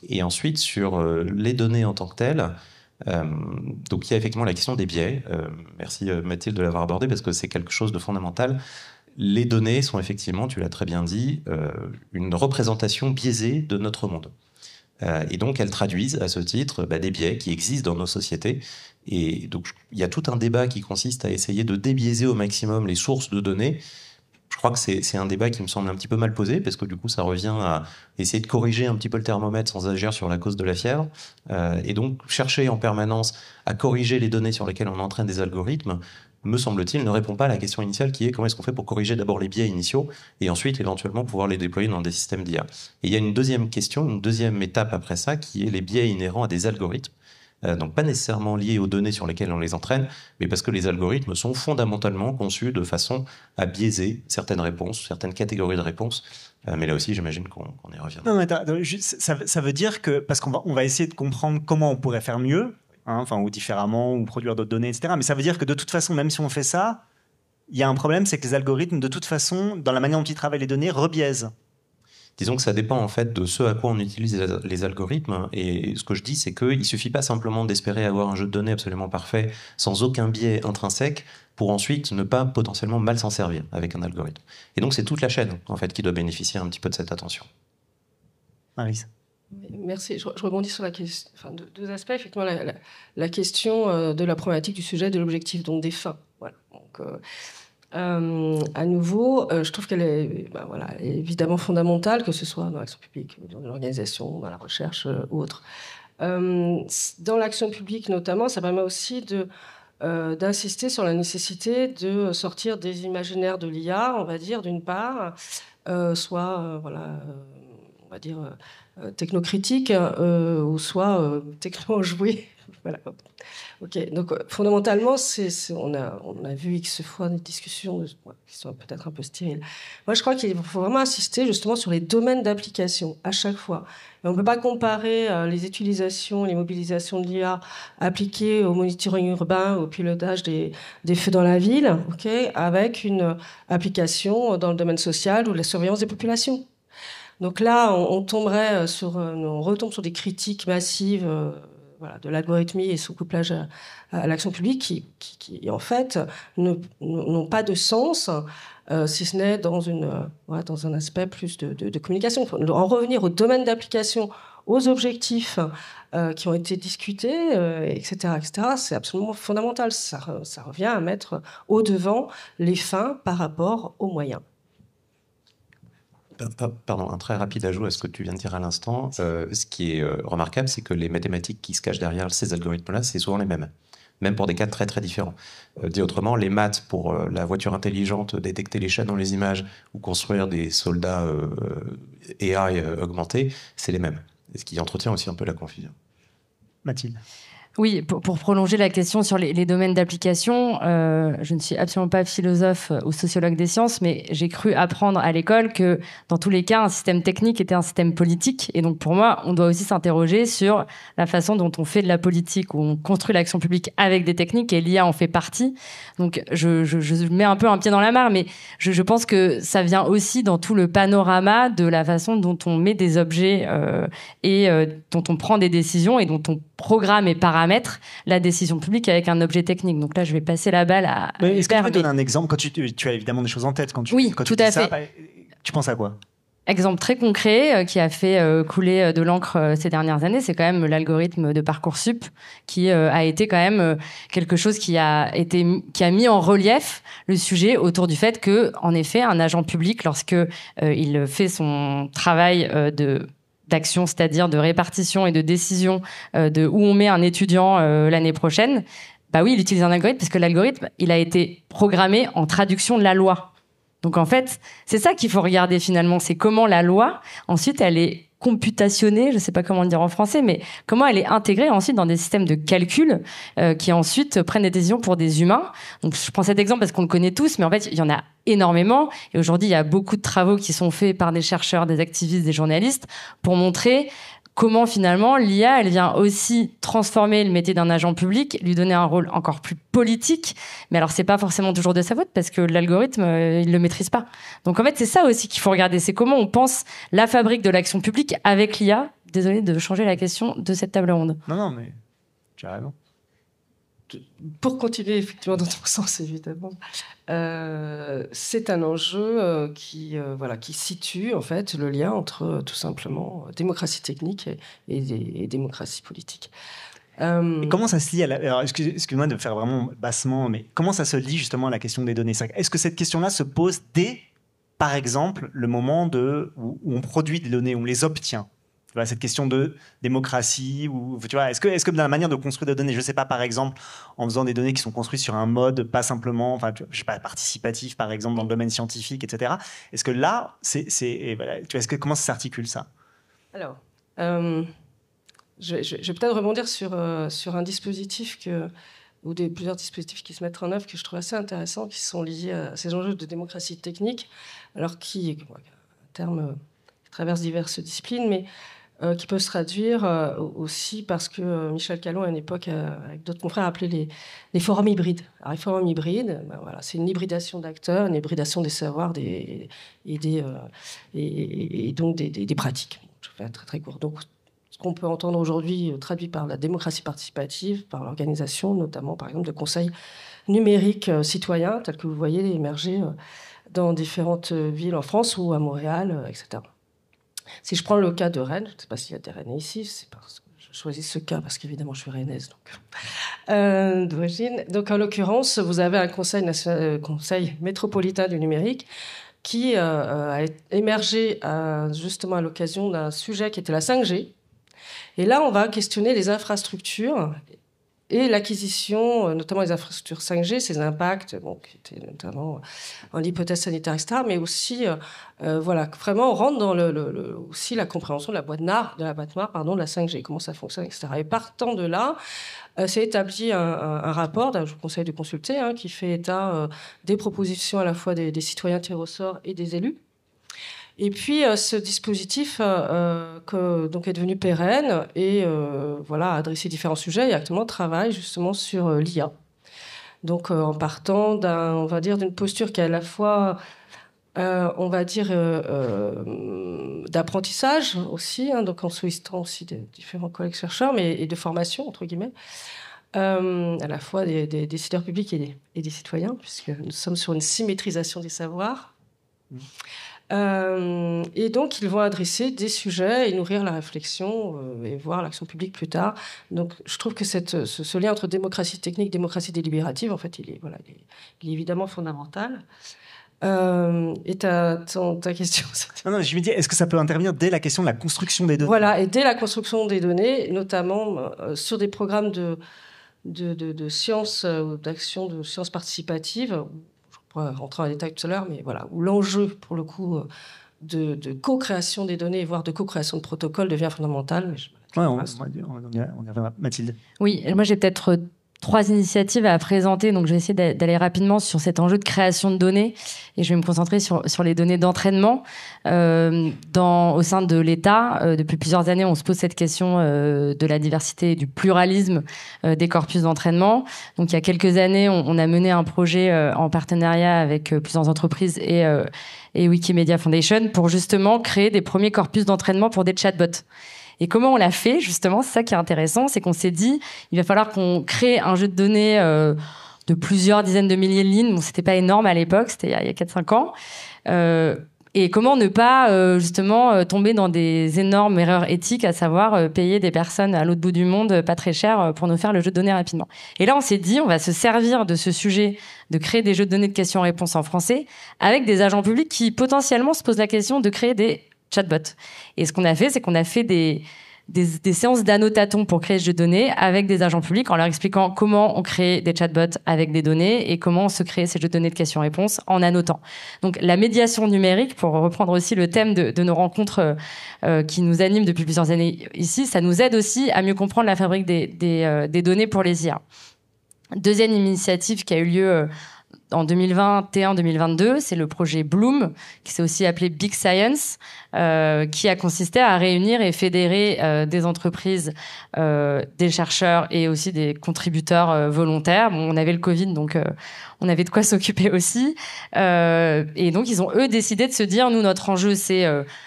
Et ensuite sur les données en tant que telles, donc il y a effectivement la question des biais. Merci Mathilde de l'avoir abordé parce que c'est quelque chose de fondamental. Les données sont effectivement, tu l'as très bien dit, une représentation biaisée de notre monde. Et donc elles traduisent à ce titre des biais qui existent dans nos sociétés. Et donc il y a tout un débat qui consiste à essayer de débiaiser au maximum les sources de données. Je crois que c'est un débat qui me semble un petit peu mal posé, parce que du coup, ça revient à essayer de corriger un petit peu le thermomètre sans agir sur la cause de la fièvre. Et donc, chercher en permanence à corriger les données sur lesquelles on entraîne des algorithmes, me semble-t-il, ne répond pas à la question initiale qui est comment est-ce qu'on fait pour corriger d'abord les biais initiaux et ensuite, éventuellement, pouvoir les déployer dans des systèmes d'IA. Et il y a une deuxième question, une deuxième étape après ça, qui est les biais inhérents à des algorithmes. Donc pas nécessairement liés aux données sur lesquelles on les entraîne, mais parce que les algorithmes sont fondamentalement conçus de façon à biaiser certaines réponses, certaines catégories de réponses. Mais là aussi, j'imagine qu'on y revient. Non, mais ça veut dire que, parce qu'on va essayer de comprendre comment on pourrait faire mieux, ou différemment, ou produire d'autres données, etc. Mais ça veut dire que de toute façon, même si on fait ça, il y a un problème, c'est que les algorithmes, de toute façon, dans la manière dont ils travaillent les données, rebiaisent. Disons que ça dépend en fait de ce à quoi on utilise les algorithmes. Et ce que je dis, c'est qu'il ne suffit pas simplement d'espérer avoir un jeu de données absolument parfait, sans aucun biais intrinsèque, pour ensuite ne pas potentiellement mal s'en servir avec un algorithme. Et donc c'est toute la chaîne en fait qui doit bénéficier un petit peu de cette attention. Maryse. Merci. Je rebondis sur la question, deux aspects. Effectivement, la question de la problématique du sujet, de l'objectif, donc des fins. Voilà. Donc, à nouveau, je trouve qu'elle est, évidemment fondamentale, que ce soit dans l'action publique, dans l'organisation, dans la recherche ou autre. Dans l'action publique notamment, ça permet aussi d'insister sur la nécessité de sortir des imaginaires de l'IA, on va dire, d'une part, soit, on va dire, technocritique, ou soit techno-joué. Voilà. Ok, donc fondamentalement, on a vu X fois des discussions qui sont peut-être un peu stériles. Moi, je crois qu'il faut vraiment insister justement sur les domaines d'application à chaque fois. Et on ne peut pas comparer les utilisations, les mobilisations de l'IA appliquées au monitoring urbain, au pilotage des feux dans la ville, avec une application dans le domaine social ou de la surveillance des populations. Donc là, on retombe sur des critiques massives de l'algorithmie et son couplage à l'action publique qui en fait, n'ont pas de sens, si ce n'est dans un aspect plus de communication. En revenir au domaine d'application, aux objectifs qui ont été discutés, etc., c'est absolument fondamental. Ça revient à mettre au devant les fins par rapport aux moyens. Pardon, un très rapide ajout à ce que tu viens de dire à l'instant. Ce qui est remarquable, c'est que les mathématiques qui se cachent derrière ces algorithmes-là, c'est souvent les mêmes, même pour des cas très très différents. Dit autrement, les maths pour la voiture intelligente, détecter les chats dans les images ou construire des soldats AI augmentés, c'est les mêmes. Et ce qui entretient aussi un peu la confusion. Mathilde. Oui, pour prolonger la question sur les domaines d'application, je ne suis absolument pas philosophe ou sociologue des sciences, mais j'ai cru apprendre à l'école que dans tous les cas, un système technique était un système politique. Et donc pour moi, on doit aussi s'interroger sur la façon dont on fait de la politique, où on construit l'action publique avec des techniques, et l'IA en fait partie. Donc je mets un peu un pied dans la mare, mais je pense que ça vient aussi dans tout le panorama de la façon dont on met des objets et dont on prend des décisions et dont on programme et paramètre la décision publique avec un objet technique. Donc là, je vais passer la balle à Est-ce que tu peux donner un exemple quand tu as évidemment des choses en tête quand tu dis ça, tu penses à quoi? Exemple très concret qui a fait couler de l'encre ces dernières années, c'est quand même l'algorithme de Parcoursup qui a été quand même quelque chose qui a mis en relief le sujet autour du fait que, en effet, un agent public, lorsque il fait son travail d'action, c'est-à-dire de répartition et de décision de où on met un étudiant l'année prochaine, bah oui, il utilise un algorithme parce que l'algorithme, il a été programmé en traduction de la loi. Donc en fait, c'est ça qu'il faut regarder finalement, c'est comment la loi, ensuite, elle est computationnée, je ne sais pas comment le dire en français, mais comment elle est intégrée ensuite dans des systèmes de calcul qui ensuite prennent des décisions pour des humains. Donc je prends cet exemple parce qu'on le connaît tous, mais en fait, il y en a énormément. Et aujourd'hui, il y a beaucoup de travaux qui sont faits par des chercheurs, des activistes, des journalistes pour montrer comment finalement l'IA, elle vient aussi transformer le métier d'un agent public, lui donner un rôle encore plus politique. Mais alors, c'est pas forcément toujours de sa faute parce que l'algorithme, il le maîtrise pas. Donc en fait, c'est ça aussi qu'il faut regarder. C'est comment on pense la fabrique de l'action publique avec l'IA. Désolée de changer la question de cette table ronde. Non, mais tu as raison. Pour continuer effectivement dans ton sens, évidemment, c'est un enjeu qui situe en fait le lien entre tout simplement démocratie technique et démocratie politique. Et comment ça se lie alors, excuse-moi de faire vraiment bassement, mais comment ça se lie justement à la question des données? Est-ce que cette question-là se pose dès, par exemple, le moment où on produit des données, où on les obtient? Voilà, cette question de démocratie, ou tu vois, est-ce que dans la manière de construire des données, je sais pas, par exemple, en faisant des données qui sont construites sur un mode pas simplement, je sais pas, participatif, par exemple, dans le domaine scientifique, etc. Est-ce que là, voilà, tu vois, comment ça s'articule ça? Alors, je vais peut-être rebondir sur un dispositif plusieurs dispositifs qui se mettent en œuvre que je trouve assez intéressants, qui sont liés à ces enjeux de démocratie technique, alors un terme qui traverse diverses disciplines, mais qui peut se traduire aussi parce que Michel Callon, à une époque, avec d'autres confrères, appelait les forums hybrides. Alors, les forums hybrides, c'est une hybridation d'acteurs, une hybridation des savoirs et donc des pratiques. Je fais très très court. Donc, ce qu'on peut entendre aujourd'hui traduit par la démocratie participative, par l'organisation, notamment, par exemple, de conseils numériques citoyens, tels que vous voyez émerger dans différentes villes en France ou à Montréal, etc. Si je prends le cas de Rennes, je ne sais pas s'il y a des Rennais ici, c'est parce que je choisis ce cas parce qu'évidemment je suis rennaise d'origine. Donc en l'occurrence, vous avez un conseil métropolitain du numérique qui a émergé justement à l'occasion d'un sujet qui était la 5G. Et là, on va questionner les infrastructures et l'acquisition, notamment des infrastructures 5G, ses impacts, qui étaient notamment en hypothèse sanitaire, etc., mais aussi, vraiment, on rentre dans aussi la compréhension de la boîte noire, de la 5G, comment ça fonctionne, etc. Et partant de là, s'est établi un rapport, je vous conseille de consulter, qui fait état des propositions à la fois des citoyens tirés au sort et des élus. Et puis, ce dispositif donc est devenu pérenne et a adressé différents sujets et actuellement travaille justement sur l'IA. Donc, en partant d'une posture qui est à la fois, d'apprentissage aussi, donc en sollicitant aussi des différents collègues chercheurs, et de formation, entre guillemets, à la fois des décideurs publics et des citoyens, puisque nous sommes sur une symétrisation des savoirs. Et donc, ils vont adresser des sujets et nourrir la réflexion et voir l'action publique plus tard. Donc, je trouve que ce lien entre démocratie technique et démocratie délibérative, en fait, il est évidemment fondamental. Et ta question... Non, je me dis, est-ce que ça peut intervenir dès la question de la construction des données ? Voilà, et dès la construction des données, notamment sur des programmes de sciences, d'action de sciences participatives, on pourra rentrer en détail tout à l'heure, mais voilà, où l'enjeu, pour le coup, de co-création des données, voire de co-création de protocoles, devient fondamental. On y reviendra. Mathilde. Oui, moi j'ai peut-être 3 initiatives à présenter, donc je vais essayer d'aller rapidement sur cet enjeu de création de données et je vais me concentrer sur les données d'entraînement. Au sein de l'État, depuis plusieurs années, on se pose cette question de la diversité et du pluralisme des corpus d'entraînement. Donc il y a quelques années, on a mené un projet en partenariat avec plusieurs entreprises et Wikimedia Foundation pour justement créer des premiers corpus d'entraînement pour des chatbots. Et comment on l'a fait, justement, c'est ça qui est intéressant, c'est qu'on s'est dit, il va falloir qu'on crée un jeu de données de plusieurs dizaines de milliers de lignes. Bon, c'était pas énorme à l'époque, c'était il y a 4-5 ans. Et comment ne pas, justement, tomber dans des énormes erreurs éthiques, à savoir payer des personnes à l'autre bout du monde pas très cher pour nous faire le jeu de données rapidement. Et là, on s'est dit, on va se servir de ce sujet de créer des jeux de données de questions-réponses en français avec des agents publics qui, potentiellement, se posent la question de créer des chatbot. Et ce qu'on a fait, c'est qu'on a fait des séances d'annotation pour créer ce jeu de données avec des agents publics en leur expliquant comment on crée des chatbots avec des données et comment on se crée ces jeux de données de questions-réponses en annotant. Donc la médiation numérique, pour reprendre aussi le thème de nos rencontres qui nous animent depuis plusieurs années ici, ça nous aide aussi à mieux comprendre la fabrique des données pour les IA. Deuxième initiative qui a eu lieu en 2021-2022, c'est le projet Bloom, qui s'est aussi appelé Big Science, qui a consisté à réunir et fédérer des entreprises, des chercheurs et aussi des contributeurs volontaires. Bon, on avait le Covid, donc on avait de quoi s'occuper aussi. Et donc, ils ont, eux, décidé de se dire, nous, notre enjeu, c'est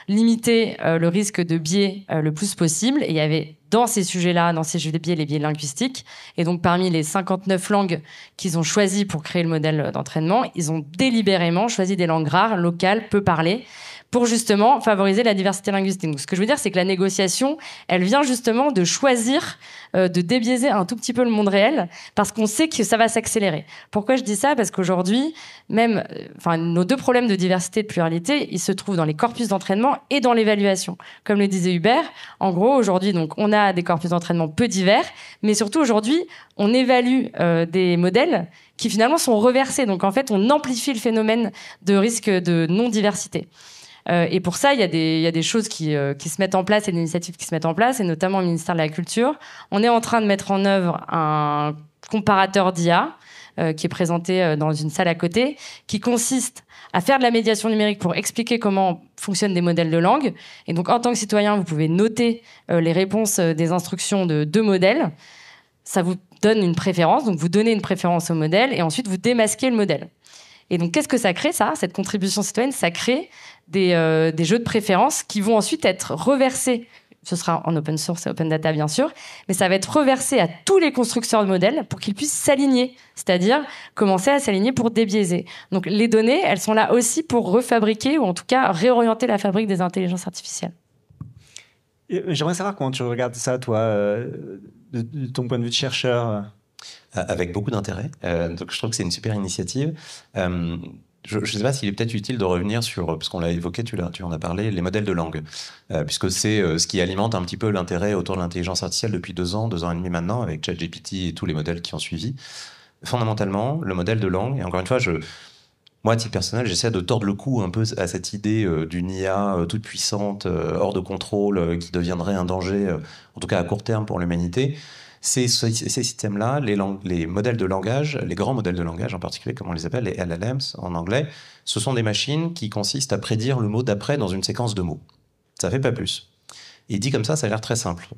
limiter le risque de biais le plus possible. Et il y avait dans ces sujets-là, dans ces jeux de biais, les biais linguistiques. Et donc, parmi les 59 langues qu'ils ont choisies pour créer le modèle d'entraînement, ils ont délibérément choisi des langues rares, locales, peu parlées, pour justement favoriser la diversité linguistique. Donc, ce que je veux dire, c'est que la négociation, elle vient justement de choisir de débiaiser un tout petit peu le monde réel, parce qu'on sait que ça va s'accélérer. Pourquoi je dis ça ? Parce qu'aujourd'hui, même, nos 2 problèmes de diversité et de pluralité, ils se trouvent dans les corpus d'entraînement et dans l'évaluation. Comme le disait Hubert, en gros, aujourd'hui, donc, on a des corpus d'entraînement peu divers, mais surtout aujourd'hui, on évalue des modèles qui finalement sont reversés. Donc, en fait, on amplifie le phénomène de risque de non-diversité. Et pour ça, il y a des choses qui se mettent en place et des initiatives qui se mettent en place, et notamment au ministère de la Culture. On est en train de mettre en œuvre un comparateur d'IA qui est présenté dans une salle à côté, qui consiste à faire de la médiation numérique pour expliquer comment fonctionnent des modèles de langue. Et donc, en tant que citoyen, vous pouvez noter les réponses des instructions de 2 modèles. Ça vous donne une préférence, donc vous donnez une préférence au modèle, et ensuite vous démasquez le modèle. Et donc, qu'est-ce que ça crée, ça ? Cette contribution citoyenne, ça crée des jeux de préférence qui vont ensuite être reversés. Ce sera en open source et open data, bien sûr, mais ça va être reversé à tous les constructeurs de modèles pour qu'ils puissent s'aligner, c'est-à-dire commencer à s'aligner pour débiaiser. Donc, les données, elles sont là aussi pour refabriquer, ou en tout cas réorienter la fabrique des intelligences artificielles. J'aimerais savoir comment tu regardes ça, toi, de ton point de vue de chercheur. Avec beaucoup d'intérêt. Donc, je trouve que c'est une super initiative. je ne sais pas s'il est peut-être utile de revenir sur, parce qu'on l'a évoqué, tu en as parlé, les modèles de langue, puisque c'est ce qui alimente un petit peu l'intérêt autour de l'intelligence artificielle depuis 2 ans et demi maintenant, avec ChatGPT et tous les modèles qui ont suivi. Fondamentalement, le modèle de langue, et encore une fois, moi, à titre personnel, j'essaie de tordre le cou un peu à cette idée d'une IA toute puissante, hors de contrôle, qui deviendrait un danger, en tout cas à court terme pour l'humanité. Ces systèmes-là, les modèles de langage, les grands modèles de langage en particulier, comme on les appelle, les LLMs en anglais, ce sont des machines qui consistent à prédire le mot d'après dans une séquence de mots. Ça fait pas plus. Et dit comme ça a l'air très simple.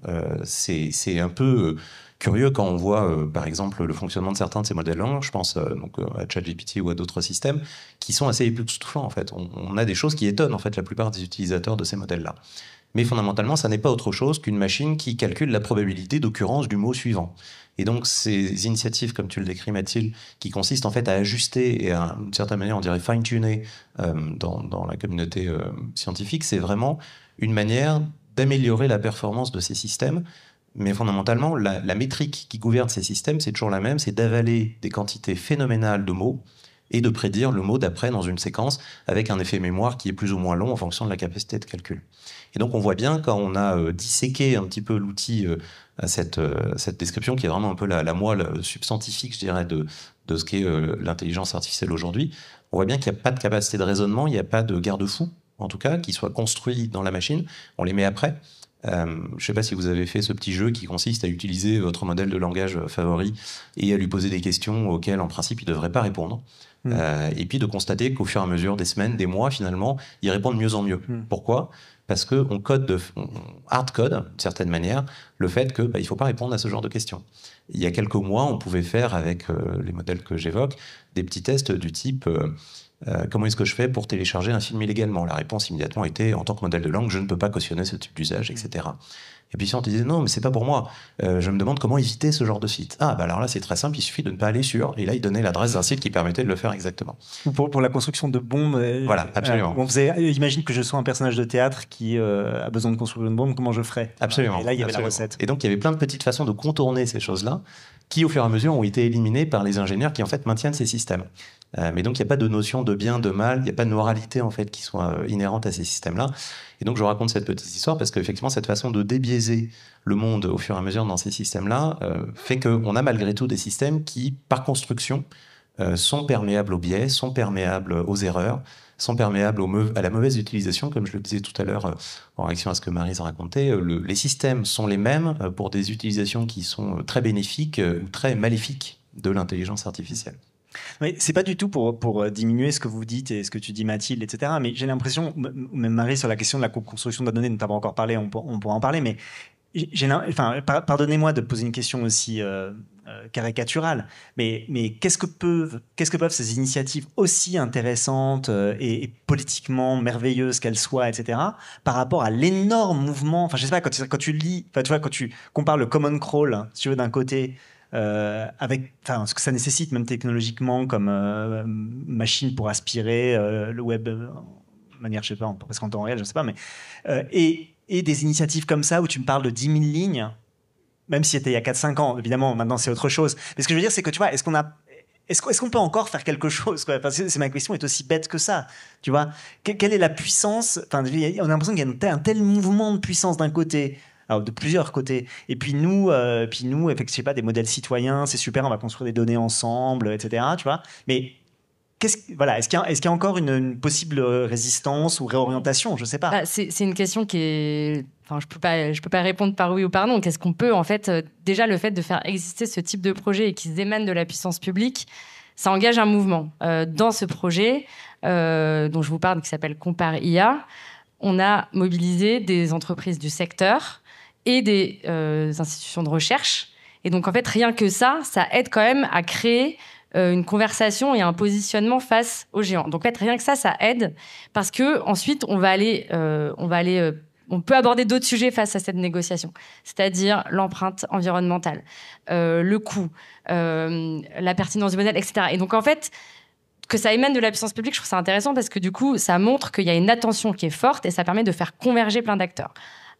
C'est un peu curieux quand on voit, par exemple, le fonctionnement de certains de ces modèles de langue. Je pense donc à ChatGPT ou à d'autres systèmes qui sont assez époustouflants, en fait. On a des choses qui étonnent, en fait, la plupart des utilisateurs de ces modèles-là. Mais fondamentalement, ça n'est pas autre chose qu'une machine qui calcule la probabilité d'occurrence du mot suivant. Et donc, ces initiatives, comme tu le décris, Mathilde, qui consistent en fait à ajuster et à, d'une certaine manière, on dirait fine-tuner dans la communauté scientifique, c'est vraiment une manière d'améliorer la performance de ces systèmes. Mais fondamentalement, la métrique qui gouverne ces systèmes, c'est toujours la même, c'est d'avaler des quantités phénoménales de mots et de prédire le mot d'après dans une séquence avec un effet mémoire qui est plus ou moins long en fonction de la capacité de calcul. Et donc on voit bien quand on a disséqué un petit peu l'outil à cette description qui est vraiment un peu la moelle substantifique, je dirais, de ce qu'est l'intelligence artificielle aujourd'hui, on voit bien qu'il n'y a pas de capacité de raisonnement, il n'y a pas de garde-fou, en tout cas, qui soit construit dans la machine, on les met après. Je ne sais pas si vous avez fait ce petit jeu qui consiste à utiliser votre modèle de langage favori et à lui poser des questions auxquelles, en principe, il ne devrait pas répondre. Et puis de constater qu'au fur et à mesure des semaines, des mois, finalement, il répond de mieux en mieux. Pourquoi ? Parce qu'on hard-code, d'une certaine manière, le fait qu'il ne faut pas répondre à ce genre de questions. Il y a quelques mois, on pouvait faire, avec les modèles que j'évoque, des petits tests du type comment est-ce que je fais pour télécharger un film illégalement ? La réponse immédiatement était, en tant que modèle de langue, je ne peux pas cautionner ce type d'usage, etc. Et puis si on te disait, non, mais c'est pas pour moi, je me demande comment éviter ce genre de site. Ah, bah alors là, c'est très simple, il suffit de ne pas aller sur, et là, il donnait l'adresse d'un site qui permettait de le faire exactement. Pour la construction de bombes. Voilà, absolument. Imagine que je sois un personnage de théâtre qui a besoin de construire une bombe, comment je ferais ? Absolument. Et là, il y avait la recette. Et donc, il y avait plein de petites façons de contourner ces choses-là, qui, au fur et à mesure, ont été éliminées par les ingénieurs qui, en fait, maintiennent ces systèmes. Mais donc, il n'y a pas de notion de bien, de mal, il n'y a pas de moralité, en fait, qui soit inhérente à ces systèmes-là. Et donc, je raconte cette petite histoire parce qu'effectivement, cette façon de débiaiser le monde au fur et à mesure dans ces systèmes-là fait qu'on a malgré tout des systèmes qui, par construction, sont perméables aux biais, sont perméables aux erreurs, sont perméables à la mauvaise utilisation, comme je le disais tout à l'heure en réaction à ce que Maryse racontait. Les systèmes sont les mêmes pour des utilisations qui sont très bénéfiques ou très maléfiques de l'intelligence artificielle. Mais c'est pas du tout pour diminuer ce que vous dites et ce que tu dis, Mathilde, etc. Mais j'ai l'impression, même Marie, sur la question de la construction de la donnée, dont tu n'as pas encore parlé, on pourra en parler, mais pardonnez-moi de poser une question aussi caricaturale, mais qu'est-ce que peuvent ces initiatives aussi intéressantes et politiquement merveilleuses qu'elles soient, etc., par rapport à l'énorme mouvement, enfin je sais pas, quand tu lis, tu vois, quand tu compares le common crawl, si tu veux, d'un côté, avec ce que ça nécessite même technologiquement comme machine pour aspirer le web de manière, je sais pas, presque en temps réel, je sais pas, mais et des initiatives comme ça où tu me parles de 10 000 lignes, même si c'était il y a 4-5 ans, évidemment, maintenant c'est autre chose. Mais ce que je veux dire, c'est que tu vois, est-ce qu'on peut encore faire quelque chose, quoi ? Parce que ma question est aussi bête que ça, tu vois. Quelle est la puissance ? Enfin, on a l'impression qu'il y a un tel mouvement de puissance d'un côté. Alors, de plusieurs côtés. Et puis nous, effectivement, je sais pas, des modèles citoyens, c'est super, on va construire des données ensemble, etc. Tu vois. Mais est-ce qu'il y a encore une possible résistance ou réorientation ? Je sais pas. C'est une question qui est. Enfin, je peux pas répondre par oui ou par non. Qu'est-ce qu'on peut, en fait, déjà le fait de faire exister ce type de projet et qui émane de la puissance publique, ça engage un mouvement. Dans ce projet dont je vous parle, qui s'appelle Compare IA, on a mobilisé des entreprises du secteur et des institutions de recherche. Et donc, en fait, rien que ça aide quand même à créer une conversation et un positionnement face aux géants. Donc, en fait, rien que ça aide parce que ensuite, on peut aborder d'autres sujets face à cette négociation, c'est-à-dire l'empreinte environnementale, le coût, la pertinence du modèle, etc. Et donc, en fait, que ça émane de la puissance publique, je trouve ça intéressant parce que du coup, ça montre qu'il y a une attention qui est forte et ça permet de faire converger plein d'acteurs.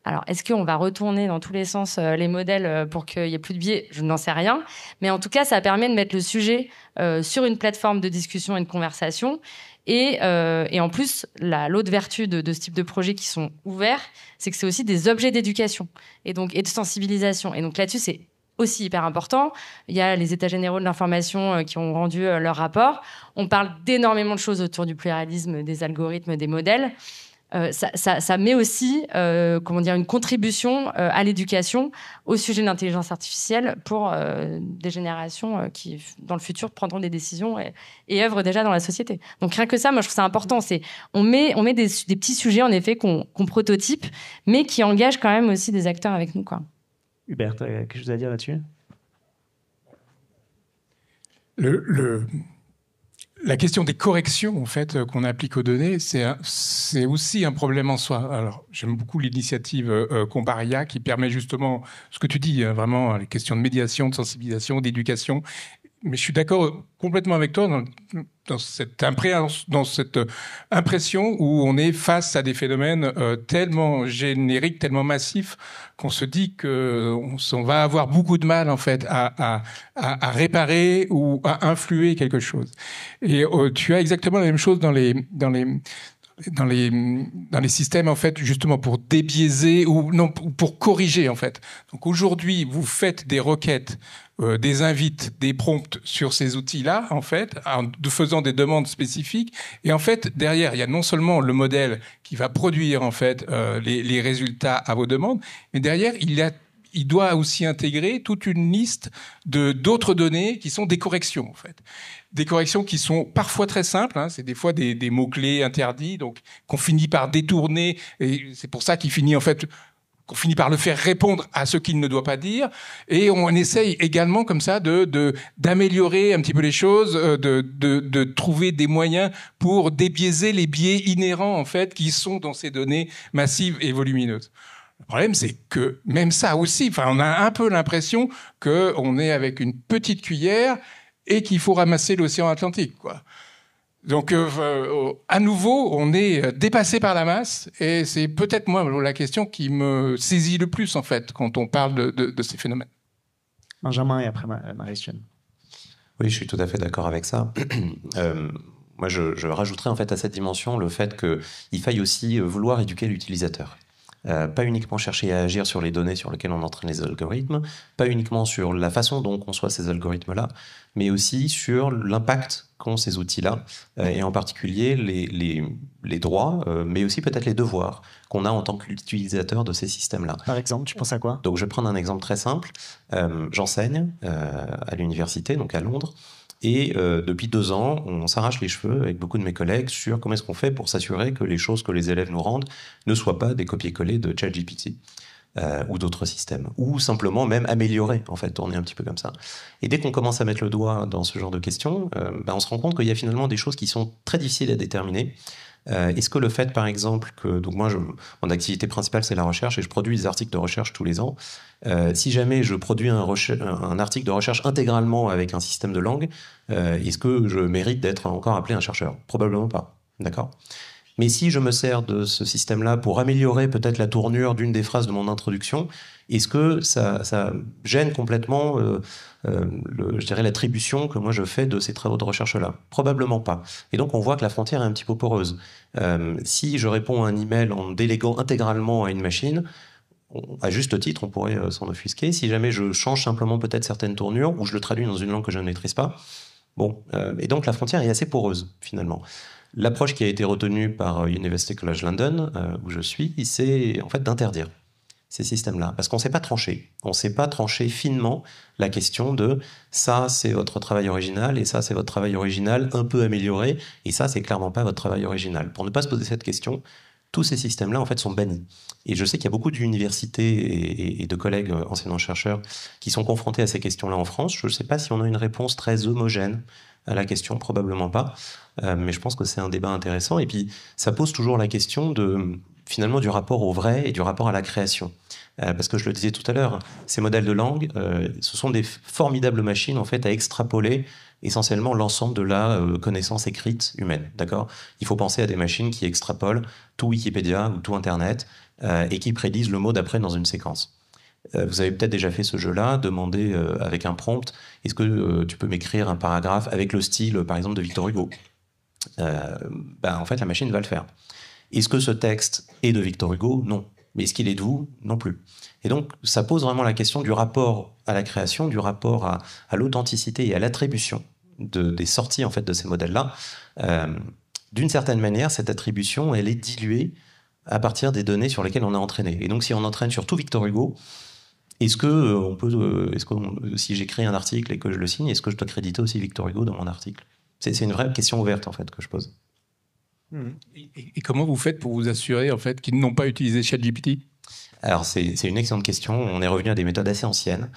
Alors, est-ce qu'on va retourner dans tous les sens les modèles pour qu'il n'y ait plus de biais? Je n'en sais rien. Mais en tout cas, ça permet de mettre le sujet sur une plateforme de discussion et de conversation. Et en plus, l'autre vertu de ce type de projets qui sont ouverts, c'est que c'est aussi des objets d'éducation et de sensibilisation. Et donc là-dessus, c'est aussi hyper important. Il y a les États généraux de l'information qui ont rendu leur rapport. On parle d'énormément de choses autour du pluralisme, des algorithmes, des modèles. Ça met aussi une contribution à l'éducation au sujet de l'intelligence artificielle pour des générations qui, dans le futur, prendront des décisions et œuvrent déjà dans la société. Donc rien que ça, moi je trouve ça important. On met des petits sujets en effet qu'on prototype, mais qui engagent quand même aussi des acteurs avec nous, quoi. Hubert, tu as quelque chose à dire là-dessus? La question des corrections, en fait, qu'on applique aux données, c'est aussi un problème en soi. Alors, j'aime beaucoup l'initiative Comparia qui permet justement ce que tu dis, vraiment les questions de médiation, de sensibilisation, d'éducation. Mais je suis d'accord complètement avec toi dans cette impression où on est face à des phénomènes tellement génériques, tellement massifs, qu'on se dit qu'on va avoir beaucoup de mal en fait à réparer ou à influer quelque chose. Et tu as exactement la même chose dans les systèmes, en fait, justement pour débiaiser ou non, pour corriger, en fait. Donc aujourd'hui, vous faites des requêtes, des invites, des prompts sur ces outils-là, en fait, en faisant des demandes spécifiques. Et en fait, derrière, il y a non seulement le modèle qui va produire, en fait, les résultats à vos demandes, mais derrière, il doit aussi intégrer toute une liste d'autres données qui sont des corrections, en fait. Des corrections qui sont parfois très simples, hein, c'est des fois des mots-clés interdits, donc qu'on finit par détourner, et c'est pour ça qu'on finit par le faire répondre à ce qu'il ne doit pas dire, et on essaye également comme ça d'améliorer un petit peu les choses, de trouver des moyens pour débiaiser les biais inhérents, en fait, qui sont dans ces données massives et volumineuses. Le problème, c'est que même ça aussi, on a un peu l'impression qu'on est avec une petite cuillère et qu'il faut ramasser l'océan Atlantique, quoi. Donc, à nouveau, on est dépassé par la masse, et c'est peut-être moi la question qui me saisit le plus, en fait, quand on parle de ces phénomènes. Benjamin, et après Marie-Estienne. Oui, je suis tout à fait d'accord avec ça. Moi, je rajouterais en fait à cette dimension le fait qu'il faille aussi vouloir éduquer l'utilisateur. Pas uniquement chercher à agir sur les données sur lesquelles on entraîne les algorithmes, pas uniquement sur la façon dont on conçoit ces algorithmes-là, mais aussi sur l'impact qu'ont ces outils-là, et en particulier les droits, mais aussi peut-être les devoirs qu'on a en tant qu'utilisateur de ces systèmes-là. Par exemple, tu penses à quoi? Donc je vais prendre un exemple très simple. J'enseigne à l'université, donc à Londres, et depuis 2 ans, on s'arrache les cheveux avec beaucoup de mes collègues sur comment est-ce qu'on fait pour s'assurer que les choses que les élèves nous rendent ne soient pas des copier-coller de ChatGPT ou d'autres systèmes, ou simplement même améliorer, en fait, tourner un petit peu comme ça. Et dès qu'on commence à mettre le doigt dans ce genre de questions, on se rend compte qu'il y a finalement des choses qui sont très difficiles à déterminer. Est-ce que le fait, par exemple, donc moi, mon activité principale, c'est la recherche, et je produis des articles de recherche tous les ans. Si jamais je produis un article de recherche intégralement avec un système de langue, est-ce que je mérite d'être encore appelé un chercheur? Probablement pas. D'accord? Mais si je me sers de ce système-là pour améliorer peut-être la tournure d'une des phrases de mon introduction, est-ce que ça gêne complètement je dirais l'attribution que moi je fais de ces travaux de recherche-là? Probablement pas. Et donc on voit que la frontière est un petit peu poreuse. Si je réponds à un email en déléguant intégralement à une machine, à juste titre, on pourrait s'en offusquer. Si jamais je change simplement peut-être certaines tournures ou je le traduis dans une langue que je ne maîtrise pas, et donc la frontière est assez poreuse finalement. L'approche qui a été retenue par University College London, où je suis, c'est en fait d'interdire ces systèmes-là. Parce qu'on ne sait pas trancher. On ne sait pas trancher finement la question de ça, c'est votre travail original, et ça, c'est votre travail original un peu amélioré, et ça, c'est clairement pas votre travail original. Pour ne pas se poser cette question, tous ces systèmes-là, en fait, sont bannis. Et je sais qu'il y a beaucoup d'universités et de collègues enseignants-chercheurs qui sont confrontés à ces questions-là en France. Je ne sais pas si on a une réponse très homogène à la question, probablement pas. Mais je pense que c'est un débat intéressant. Et puis, ça pose toujours la question finalement du rapport au vrai et du rapport à la création. Parce que je le disais tout à l'heure, ces modèles de langue, ce sont des formidables machines en fait à extrapoler essentiellement l'ensemble de la connaissance écrite humaine. D'accord ? Il faut penser à des machines qui extrapolent tout Wikipédia ou tout Internet et qui prédisent le mot d'après dans une séquence. Vous avez peut-être déjà fait ce jeu-là, demander avec un prompt, est-ce que tu peux m'écrire un paragraphe avec le style, par exemple, de Victor Hugo ? En fait, la machine va le faire. Est-ce que ce texte est de Victor Hugo ? Non. Mais est-ce qu'il est de vous ? Non plus. Et donc, ça pose vraiment la question du rapport à la création, du rapport à l'authenticité et à l'attribution des sorties en fait, de ces modèles-là. D'une certaine manière, cette attribution, elle est diluée à partir des données sur lesquelles on est entraîné. Et donc, si on entraîne sur tout Victor Hugo, si j'écris un article et que je le signe, est-ce que je dois créditer aussi Victor Hugo dans mon article ? C'est une vraie question ouverte en fait que je pose. Et comment vous faites pour vous assurer en fait qu'ils n'ont pas utilisé ChatGPT ? Alors c'est une excellente question. On est revenu à des méthodes assez anciennes.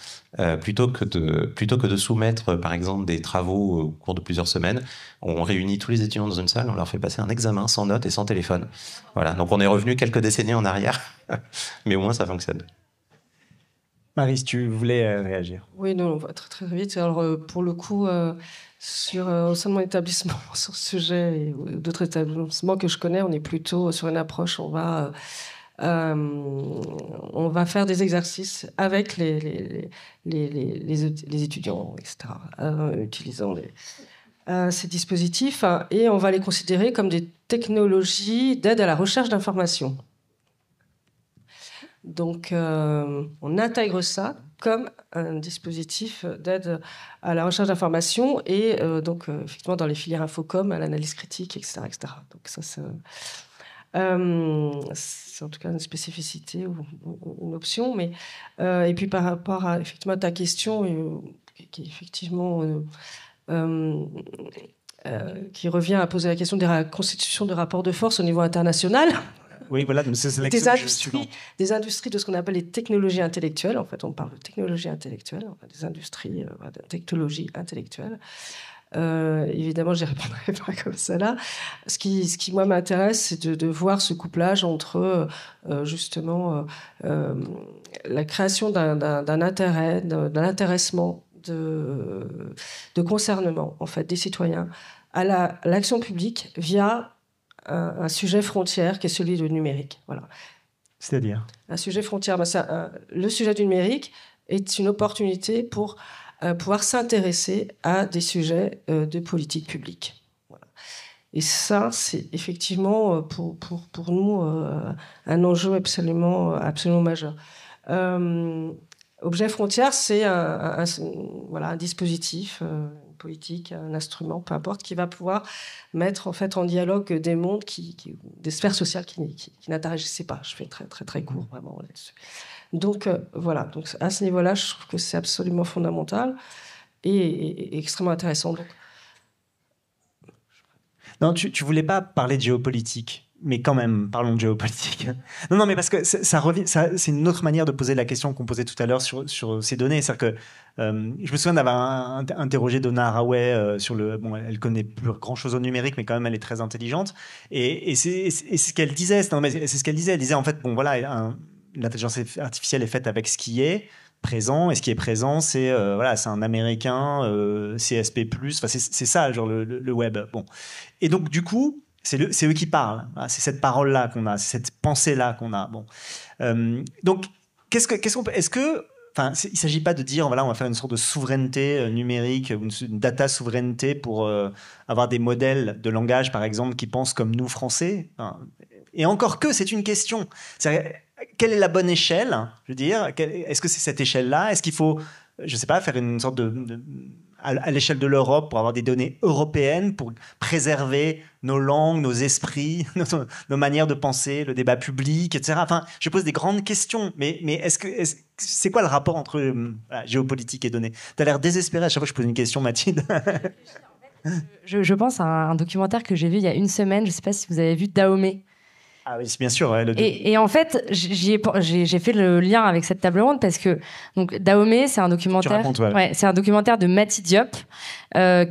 Plutôt que de soumettre par exemple des travaux au cours de plusieurs semaines, on réunit tous les étudiants dans une salle, on leur fait passer un examen sans notes et sans téléphone. Voilà. Donc on est revenu quelques décennies en arrière, mais au moins ça fonctionne. Maryse, tu voulais réagir ? Oui, non, on va très très vite. Alors pour le coup, au sein de mon établissement, sur ce sujet et d'autres établissements que je connais, on est plutôt sur une approche, on va faire des exercices avec les étudiants, etc., utilisant ces dispositifs, et on va les considérer comme des technologies d'aide à la recherche d'informations. Donc, on intègre ça comme un dispositif d'aide à la recherche d'informations et effectivement dans les filières Infocom, à l'analyse critique, etc., etc. Donc ça, c'est en tout cas une spécificité ou une option. Mais, et puis par rapport à effectivement, ta question, qui effectivement qui revient à poser la question de la constitution de rapports de force au niveau international. Oui, voilà, c'est des industries de ce qu'on appelle les technologies intellectuelles. En fait, on parle de technologie intellectuelle, des industries de technologie intellectuelle. Évidemment, je n'y répondrai pas comme ça là. Ce qui moi, m'intéresse, c'est de voir ce couplage entre justement la création d'un intérêt, d'un intéressement, de concernement en fait, des citoyens à l'action publique via un sujet frontière qui est celui du numérique. Voilà. C'est-à-dire ? Un sujet frontière, le sujet du numérique est une opportunité pour pouvoir s'intéresser à des sujets de politique publique. Voilà. Et ça, c'est effectivement pour nous un enjeu absolument majeur. Objet frontière, c'est un dispositif politique, un instrument, peu importe, qui va pouvoir mettre en fait en dialogue des mondes, des sphères sociales qui n'interagissaient pas. Je fais très très très court vraiment là-dessus. Donc voilà. Donc à ce niveau-là, je trouve que c'est absolument fondamental et extrêmement intéressant. Donc. Non, tu voulais pas parler de géopolitique. Mais quand même, parlons de géopolitique. Non, mais parce que ça revient, c'est une autre manière de poser la question qu'on posait tout à l'heure sur ces données. C'est-à-dire que je me souviens d'avoir interrogé Donna Haraway sur le. Bon, elle connaît plus grand-chose au numérique, mais quand même, elle est très intelligente. Et c'est ce qu'elle disait. C'est ce qu'elle disait. Elle disait en fait, bon, voilà, l'intelligence artificielle est faite avec ce qui est présent, et ce qui est présent, c'est c'est un Américain, CSP+. Enfin, c'est ça, genre le web. Bon, et donc du coup. C'est eux qui parlent. C'est cette parole-là qu'on a, c'est cette pensée-là qu'on a. Bon. Donc, il ne s'agit pas de dire, voilà, on va faire une sorte de souveraineté numérique, une data souveraineté pour avoir des modèles de langage, par exemple, qui pensent comme nous, Français. Et encore que, c'est une question. Quelle est la bonne échelle ? Je veux dire, est-ce que c'est cette échelle-là ? Est-ce qu'il faut, je ne sais pas, faire une sorte à l'échelle de l'Europe, pour avoir des données européennes, pour préserver nos langues, nos esprits, nos manières de penser, le débat public, etc. Enfin, je pose des grandes questions, mais c'est quoi le rapport entre géopolitique et données ? Tu as l'air désespéré à chaque fois que je pose une question, Mathilde. Je pense à un documentaire que j'ai vu il y a une semaine, je ne sais pas si vous avez vu, Dahomey. Ah oui, bien sûr. Ouais, et en fait, j'ai fait le lien avec cette table ronde parce que donc Dahomey, c'est un documentaire. C'est un documentaire de Mati Diop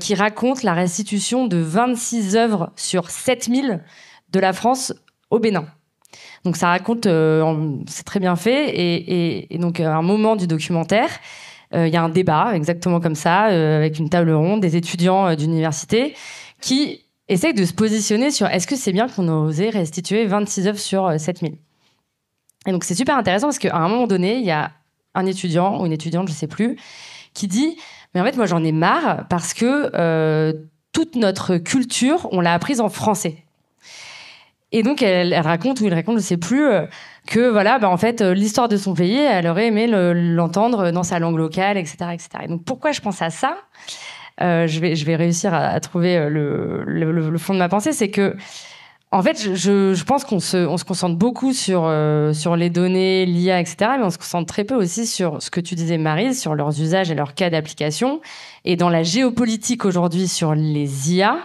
qui raconte la restitution de 26 œuvres sur 7000 de la France au Bénin. Donc ça raconte, c'est très bien fait, et donc à un moment du documentaire, il y a un débat exactement comme ça, avec une table ronde, des étudiants d'université qui essayent de se positionner sur est-ce que c'est bien qu'on ait osé restituer 26 œuvres sur 7000. Et donc c'est super intéressant parce qu'à un moment donné, il y a un étudiant ou une étudiante, je sais plus, qui dit mais en fait moi j'en ai marre parce que toute notre culture on l'a apprise en français. Et donc elle raconte ou il raconte, je sais plus, que voilà, en fait l'histoire de son pays, elle aurait aimé l'entendre dans sa langue locale, etc., etc. Et donc pourquoi je pense à ça, je vais réussir à trouver le fond de ma pensée, c'est que en fait, je pense qu'on se concentre beaucoup sur les données, l'IA, etc., mais on se concentre très peu aussi sur ce que tu disais, Maryse, sur leurs usages et leurs cas d'application. Et dans la géopolitique aujourd'hui sur les IA,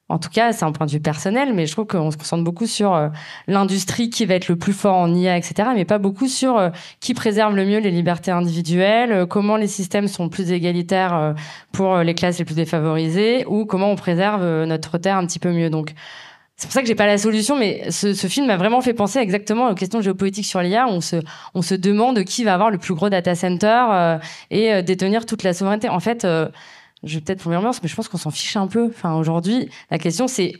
en tout cas, c'est un point de vue personnel, mais je trouve qu'on se concentre beaucoup sur l'industrie qui va être le plus fort en IA, etc., mais pas beaucoup sur qui préserve le mieux les libertés individuelles, comment les systèmes sont plus égalitaires pour les classes les plus défavorisées, ou comment on préserve notre terre un petit peu mieux. Donc, c'est pour ça que j'ai pas la solution, mais ce film m'a vraiment fait penser exactement aux questions géopolitiques sur l'IA. On se demande qui va avoir le plus gros data center et détenir toute la souveraineté. En fait, je vais peut-être vous murmurer, mais je pense qu'on s'en fiche un peu. Enfin, aujourd'hui, la question c'est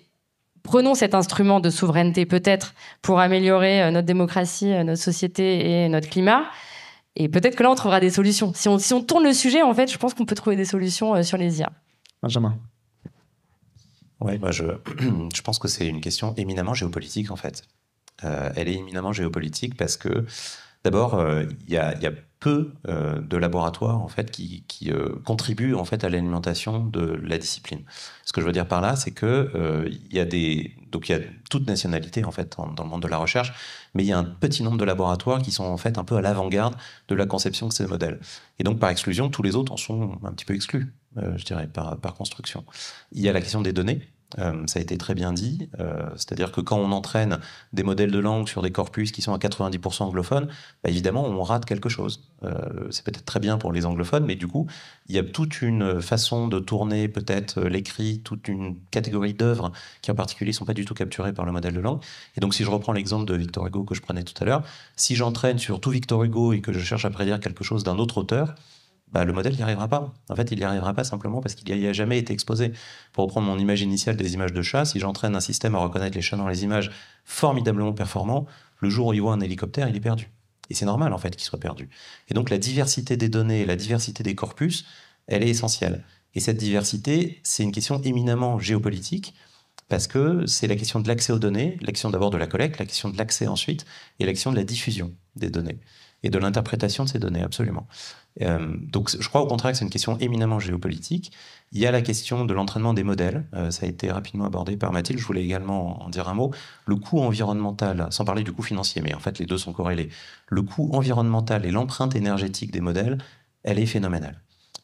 prenons cet instrument de souveraineté peut-être pour améliorer notre démocratie, notre société et notre climat. Et peut-être que là, on trouvera des solutions. Si on tourne le sujet, en fait, je pense qu'on peut trouver des solutions sur les IA. Benjamin. Ouais, moi je pense que c'est une question éminemment géopolitique en fait. Elle est éminemment géopolitique parce que d'abord il y a peu de laboratoires en fait qui contribuent en fait à l'alimentation de la discipline. Ce que je veux dire par là, c'est que il y a toute nationalité en fait dans le monde de la recherche, mais il y a un petit nombre de laboratoires qui sont en fait un peu à l'avant-garde de la conception de ces modèles. Et donc par exclusion, tous les autres en sont un petit peu exclus. Je dirais, par construction. Il y a la question des données, ça a été très bien dit, c'est-à-dire que quand on entraîne des modèles de langue sur des corpus qui sont à 90% anglophones, évidemment, on rate quelque chose. C'est peut-être très bien pour les anglophones, mais du coup, il y a toute une façon de tourner peut-être l'écrit, toute une catégorie d'œuvres qui en particulier ne sont pas du tout capturées par le modèle de langue. Et donc, si je reprends l'exemple de Victor Hugo que je prenais tout à l'heure, si j'entraîne sur tout Victor Hugo et que je cherche à prédire quelque chose d'un autre auteur, le modèle n'y arrivera pas. En fait, il n'y arrivera pas simplement parce qu'il n'y a jamais été exposé. Pour reprendre mon image initiale des images de chats, si j'entraîne un système à reconnaître les chats dans les images formidablement performant, le jour où il voit un hélicoptère, il est perdu. Et c'est normal, en fait, qu'il soit perdu. Et donc, la diversité des données, la diversité des corpus, elle est essentielle. Et cette diversité, c'est une question éminemment géopolitique, parce que c'est la question de l'accès aux données, la question d'abord de la collecte, la question de l'accès ensuite, et la question de la diffusion des données, et de l'interprétation de ces données, absolument. Donc je crois au contraire que c'est une question éminemment géopolitique. Il y a la question de l'entraînement des modèles, ça a été rapidement abordé par Mathilde, je voulais également en dire un mot. Le coût environnemental, sans parler du coût financier, mais en fait les deux sont corrélés, le coût environnemental et l'empreinte énergétique des modèles, elle est phénoménale.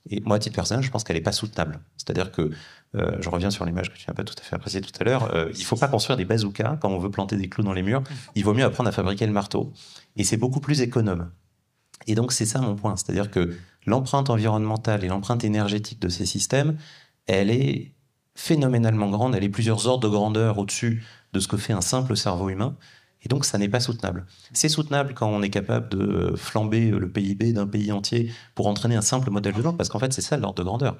Et moi, à titre personnel, je pense qu'elle n'est pas soutenable. C'est-à-dire que, je reviens sur l'image que tu n'as pas tout à fait appréciée tout à l'heure, il ne faut pas construire des bazookas quand on veut planter des clous dans les murs, il vaut mieux apprendre à fabriquer le marteau. Et c'est beaucoup plus économe. Et donc, c'est ça mon point. C'est-à-dire que l'empreinte environnementale et l'empreinte énergétique de ces systèmes, elle est phénoménalement grande, elle est plusieurs ordres de grandeur au-dessus de ce que fait un simple cerveau humain. Et donc, ça n'est pas soutenable. C'est soutenable quand on est capable de flamber le PIB d'un pays entier pour entraîner un simple modèle de langue, parce qu'en fait, c'est ça l'ordre de grandeur.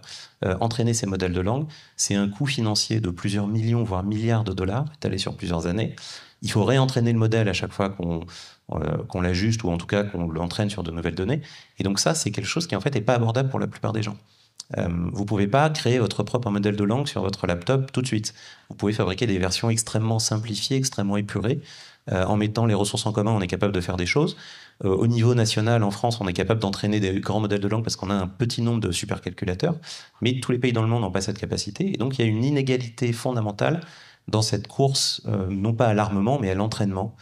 Entraîner ces modèles de langue, c'est un coût financier de plusieurs millions, voire milliards de dollars, étalé sur plusieurs années. Il faut réentraîner le modèle à chaque fois qu'on l'ajuste, ou en tout cas qu'on l'entraîne sur de nouvelles données. Et donc ça, c'est quelque chose qui en fait n'est pas abordable pour la plupart des gens. Vous ne pouvez pas créer votre propre modèle de langue sur votre laptop tout de suite. Vous pouvez fabriquer des versions extrêmement simplifiées, extrêmement épurées. En mettant les ressources en commun, on est capable de faire des choses. Au niveau national, en France, on est capable d'entraîner des grands modèles de langue parce qu'on a un petit nombre de supercalculateurs. Mais tous les pays dans le monde n'ont pas cette capacité. Et donc, il y a une inégalité fondamentale dans cette course, non pas à l'armement, mais à l'entraînement,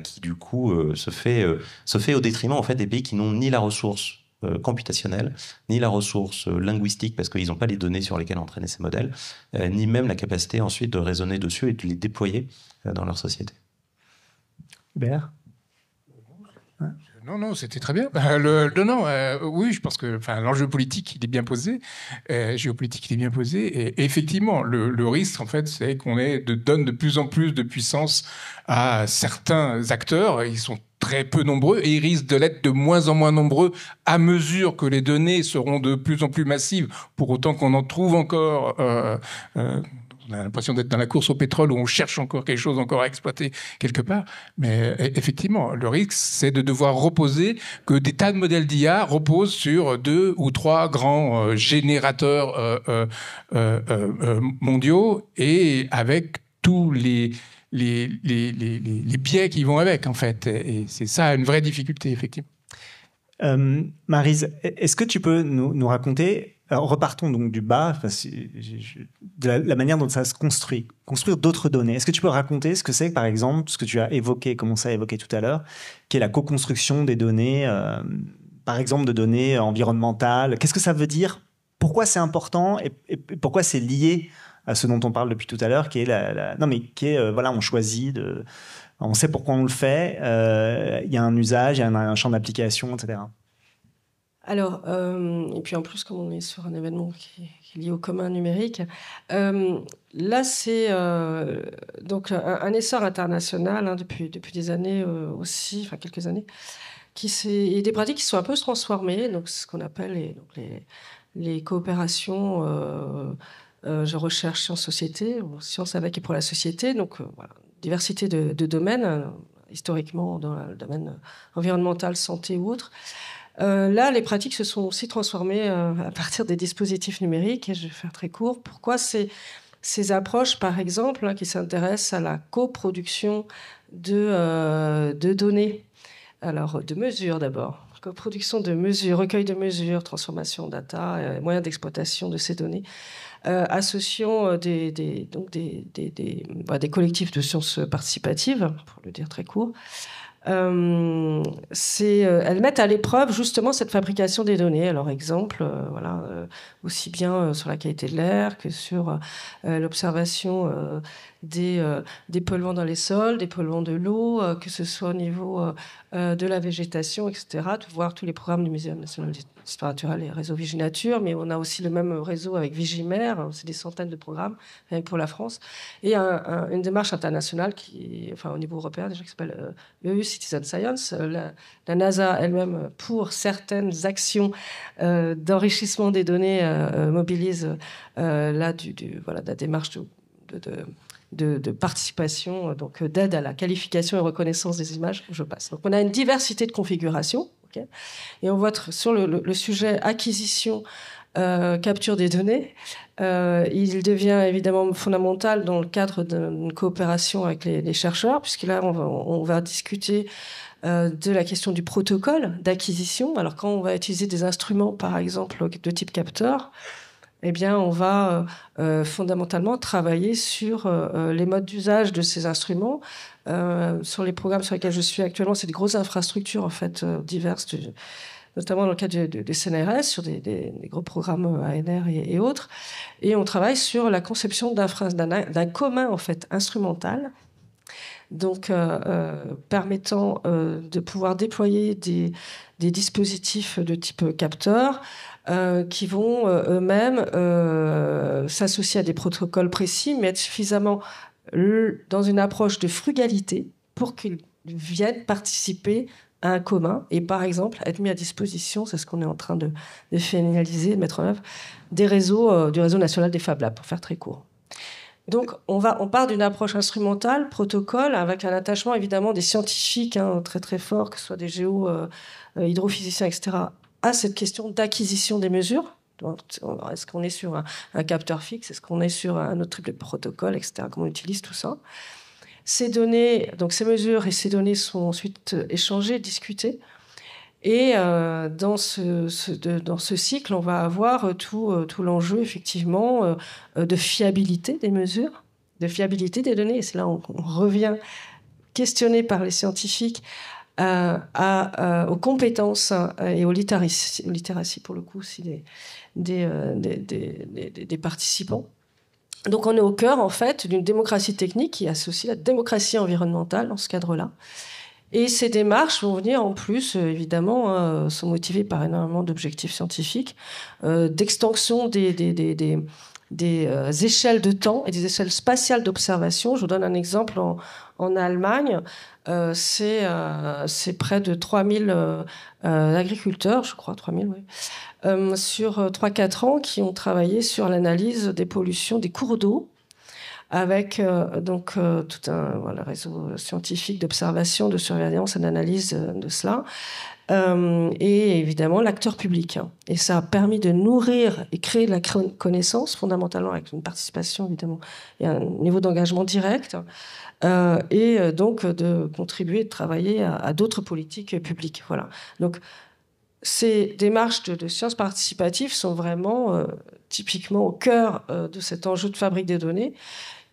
qui du coup se fait au détriment en fait, des pays qui n'ont ni la ressource computationnelle, ni la ressource linguistique, parce qu'ils n'ont pas les données sur lesquelles entraîner ces modèles, ni même la capacité ensuite de raisonner dessus et de les déployer dans leur société. Hubert ? Non, c'était très bien. Oui, je pense que l'enjeu politique, il est bien posé, géopolitique, il est bien posé. Et effectivement, le risque, en fait, c'est qu'on donne de plus en plus de puissance à certains acteurs. Ils sont très peu nombreux et ils risquent de l'être de moins en moins nombreux à mesure que les données seront de plus en plus massives, pour autant qu'on en trouve encore... on a l'impression d'être dans la course au pétrole où on cherche encore quelque chose encore à exploiter quelque part. Mais effectivement, le risque, c'est de devoir reposer, que des tas de modèles d'IA reposent sur 2 ou 3 grands générateurs mondiaux et avec tous les biais qui vont avec, en fait. Et c'est ça une vraie difficulté, effectivement. Maryse, est-ce que tu peux nous raconter... Alors, repartons donc du bas, de la manière dont ça se construire d'autres données. Est-ce que tu peux raconter ce que c'est, par exemple, ce que tu as commencé à évoquer tout à l'heure, qui est la co-construction des données, par exemple de données environnementales. Qu'est-ce que ça veut dire? Pourquoi c'est important et pourquoi c'est lié à ce dont on parle depuis tout à l'heure, qui est voilà, on choisit on sait pourquoi on le fait. Il y a un usage, il y a un champ d'application, etc. Alors, et puis en plus, comme on est sur un événement qui est lié au commun numérique, là, c'est donc un essor international depuis des années aussi, enfin quelques années, il y a des pratiques qui sont un peu transformées, donc ce qu'on appelle les coopérations je recherche sciences-société, sciences avec et pour la société, donc voilà, diversité de domaines, historiquement dans le domaine environnemental, santé ou autre. Là, les pratiques se sont aussi transformées à partir des dispositifs numériques, et je vais faire très court. Pourquoi ces approches, par exemple, qui s'intéressent à la coproduction de données, alors de mesures d'abord, coproduction de mesures, recueil de mesures, transformation data, moyens d'exploitation de ces données, associant des collectifs de sciences participatives, pour le dire très court. Elles mettent à l'épreuve justement cette fabrication des données. Alors exemple, aussi bien sur la qualité de l'air que sur l'observation des polluants dans les sols, des polluants de l'eau, que ce soit au niveau de la végétation, etc. Voir tous les programmes du Muséum national d'histoire naturelle et réseau Viginature, mais on a aussi le même réseau avec Vigimère, c'est des centaines de programmes pour la France, et une démarche internationale au niveau européen déjà, qui s'appelle EU Citizen Science. La NASA elle-même, pour certaines actions d'enrichissement des données, mobilise la démarche de participation, donc d'aide à la qualification et reconnaissance des images. Je passe. Donc on a une diversité de configurations, okay, et on voit sur le sujet acquisition, capture des données, il devient évidemment fondamental dans le cadre d'une coopération avec les chercheurs, puisque là on va discuter de la question du protocole d'acquisition. Alors quand on va utiliser des instruments, par exemple de type capteur, eh bien, on va fondamentalement travailler sur les modes d'usage de ces instruments. Sur les programmes sur lesquels je suis actuellement, c'est des grosses infrastructures en fait diverses, notamment dans le cadre des CNRS, sur des gros programmes ANR et autres. Et on travaille sur la conception d'un commun en fait instrumental, donc permettant de pouvoir déployer des dispositifs de type capteur, qui vont eux-mêmes s'associer à des protocoles précis, mais être suffisamment dans une approche de frugalité pour qu'ils viennent participer à un commun et, par exemple, être mis à disposition, c'est ce qu'on est en train de finaliser, de mettre en œuvre, des réseaux, du réseau national des Fab Labs, pour faire très court. Donc, on part d'une approche instrumentale, protocole, avec un attachement évidemment des scientifiques très très fort, que ce soit des hydrophysiciens, etc., à cette question d'acquisition des mesures. Donc, est-ce qu'on est sur un capteur fixe? Est-ce qu'on est sur un autre type de protocole, etc. Comment on utilise tout ça? Ces données, donc ces mesures et ces données sont ensuite échangées, discutées. Et dans ce cycle, on va avoir tout l'enjeu, effectivement, de fiabilité des mesures, de fiabilité des données. Et c'est là où on revient questionné par les scientifiques aux compétences et aux littératies, pour le coup, aussi des participants. Donc on est au cœur, en fait, d'une démocratie technique qui associe la démocratie environnementale dans ce cadre-là. Et ces démarches vont venir en plus, évidemment, sont motivées par énormément d'objectifs scientifiques, d'extension des échelles de temps et des échelles spatiales d'observation. Je vous donne un exemple en Allemagne. C'est près de 3000 agriculteurs, je crois, 3000, oui, sur 3-4 ans qui ont travaillé sur l'analyse des pollutions des cours d'eau avec tout un réseau scientifique d'observation, de surveillance et d'analyse de cela. Et évidemment l'acteur public. Et ça a permis de nourrir et créer de la connaissance, fondamentalement avec une participation, évidemment, et un niveau d'engagement direct, et donc de contribuer, de travailler à d'autres politiques publiques. Voilà. Donc, ces démarches de sciences participatives sont vraiment typiquement au cœur de cet enjeu de fabrique des données.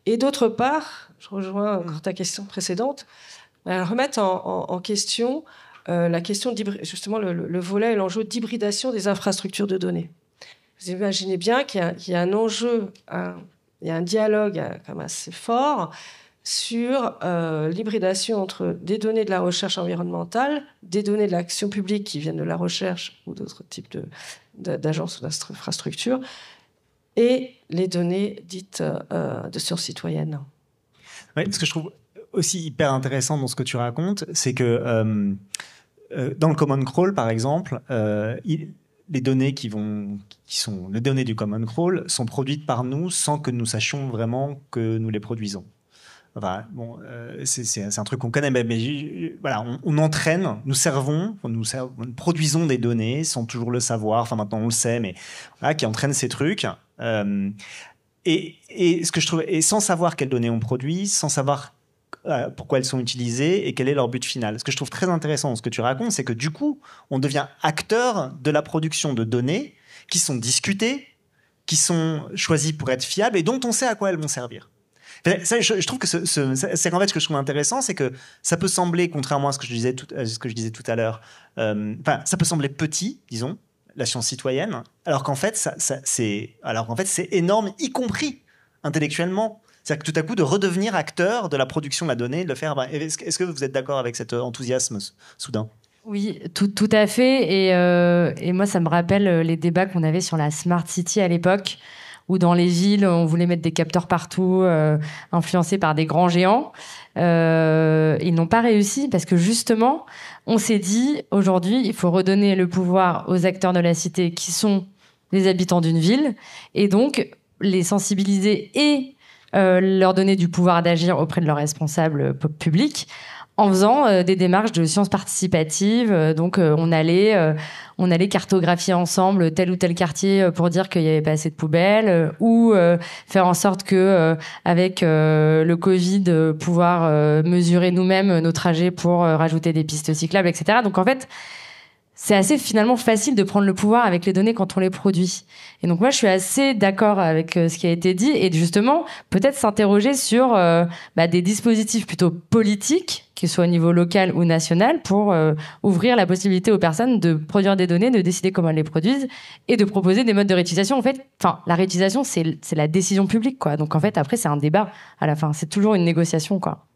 Et d'autre part, je rejoins encore ta question précédente, remettre en question la question justement le volet et l'enjeu d'hybridation des infrastructures de données. Vous imaginez bien qu'il y a un enjeu, il y a un dialogue quand même assez fort sur l'hybridation entre des données de la recherche environnementale, des données de l'action publique qui viennent de la recherche ou d'autres types d'agences ou d'infrastructures, et les données dites de sciences citoyennes. Oui, ce que je trouve aussi hyper intéressant dans ce que tu racontes, c'est que dans le Common Crawl, par exemple, les données qui sont les données du Common Crawl sont produites par nous sans que nous sachions vraiment que nous les produisons. Enfin, bon, c'est un truc qu'on connaît, mais voilà, on entraîne, nous produisons des données sans toujours le savoir. Enfin, maintenant on le sait, mais voilà, qui entraînent ces trucs. Et ce que je trouve, et sans savoir quelles données on produit, sans savoir pourquoi elles sont utilisées et quel est leur but final. Ce que je trouve très intéressant dans ce que tu racontes, c'est que du coup, on devient acteur de la production de données qui sont discutées, qui sont choisies pour être fiables et dont on sait à quoi elles vont servir. Je trouve que c'est en fait ce que je trouve intéressant, c'est que ça peut sembler, contrairement à ce que je disais tout à l'heure, ça peut sembler petit, disons, la science citoyenne, alors qu'en fait, c'est énorme, y compris intellectuellement. C'est-à-dire que tout à coup, de redevenir acteur de la production de la donnée, de le faire. Est-ce que vous êtes d'accord avec cet enthousiasme soudain ? Oui, tout à fait. Et moi, ça me rappelle les débats qu'on avait sur la Smart City à l'époque, où dans les villes, on voulait mettre des capteurs partout, influencés par des grands géants. Ils n'ont pas réussi parce que justement, on s'est dit, aujourd'hui, il faut redonner le pouvoir aux acteurs de la cité qui sont les habitants d'une ville, et donc les sensibiliser et leur donner du pouvoir d'agir auprès de leurs responsables publics en faisant des démarches de sciences participatives. Donc on allait cartographier ensemble tel ou tel quartier pour dire qu'il n'y avait pas assez de poubelles, ou faire en sorte que avec le Covid, pouvoir mesurer nous-mêmes nos trajets pour rajouter des pistes cyclables, etc. Donc en fait, c'est assez finalement facile de prendre le pouvoir avec les données quand on les produit. Et donc moi, je suis assez d'accord avec ce qui a été dit, et justement, peut-être s'interroger sur des dispositifs plutôt politiques, qu'ils soient au niveau local ou national, pour ouvrir la possibilité aux personnes de produire des données, de décider comment elles les produisent, et de proposer des modes de réutilisation. En fait, la réutilisation, c'est la décision publique, quoi. Donc en fait, après, c'est un débat à la fin. C'est toujours une négociation, quoi.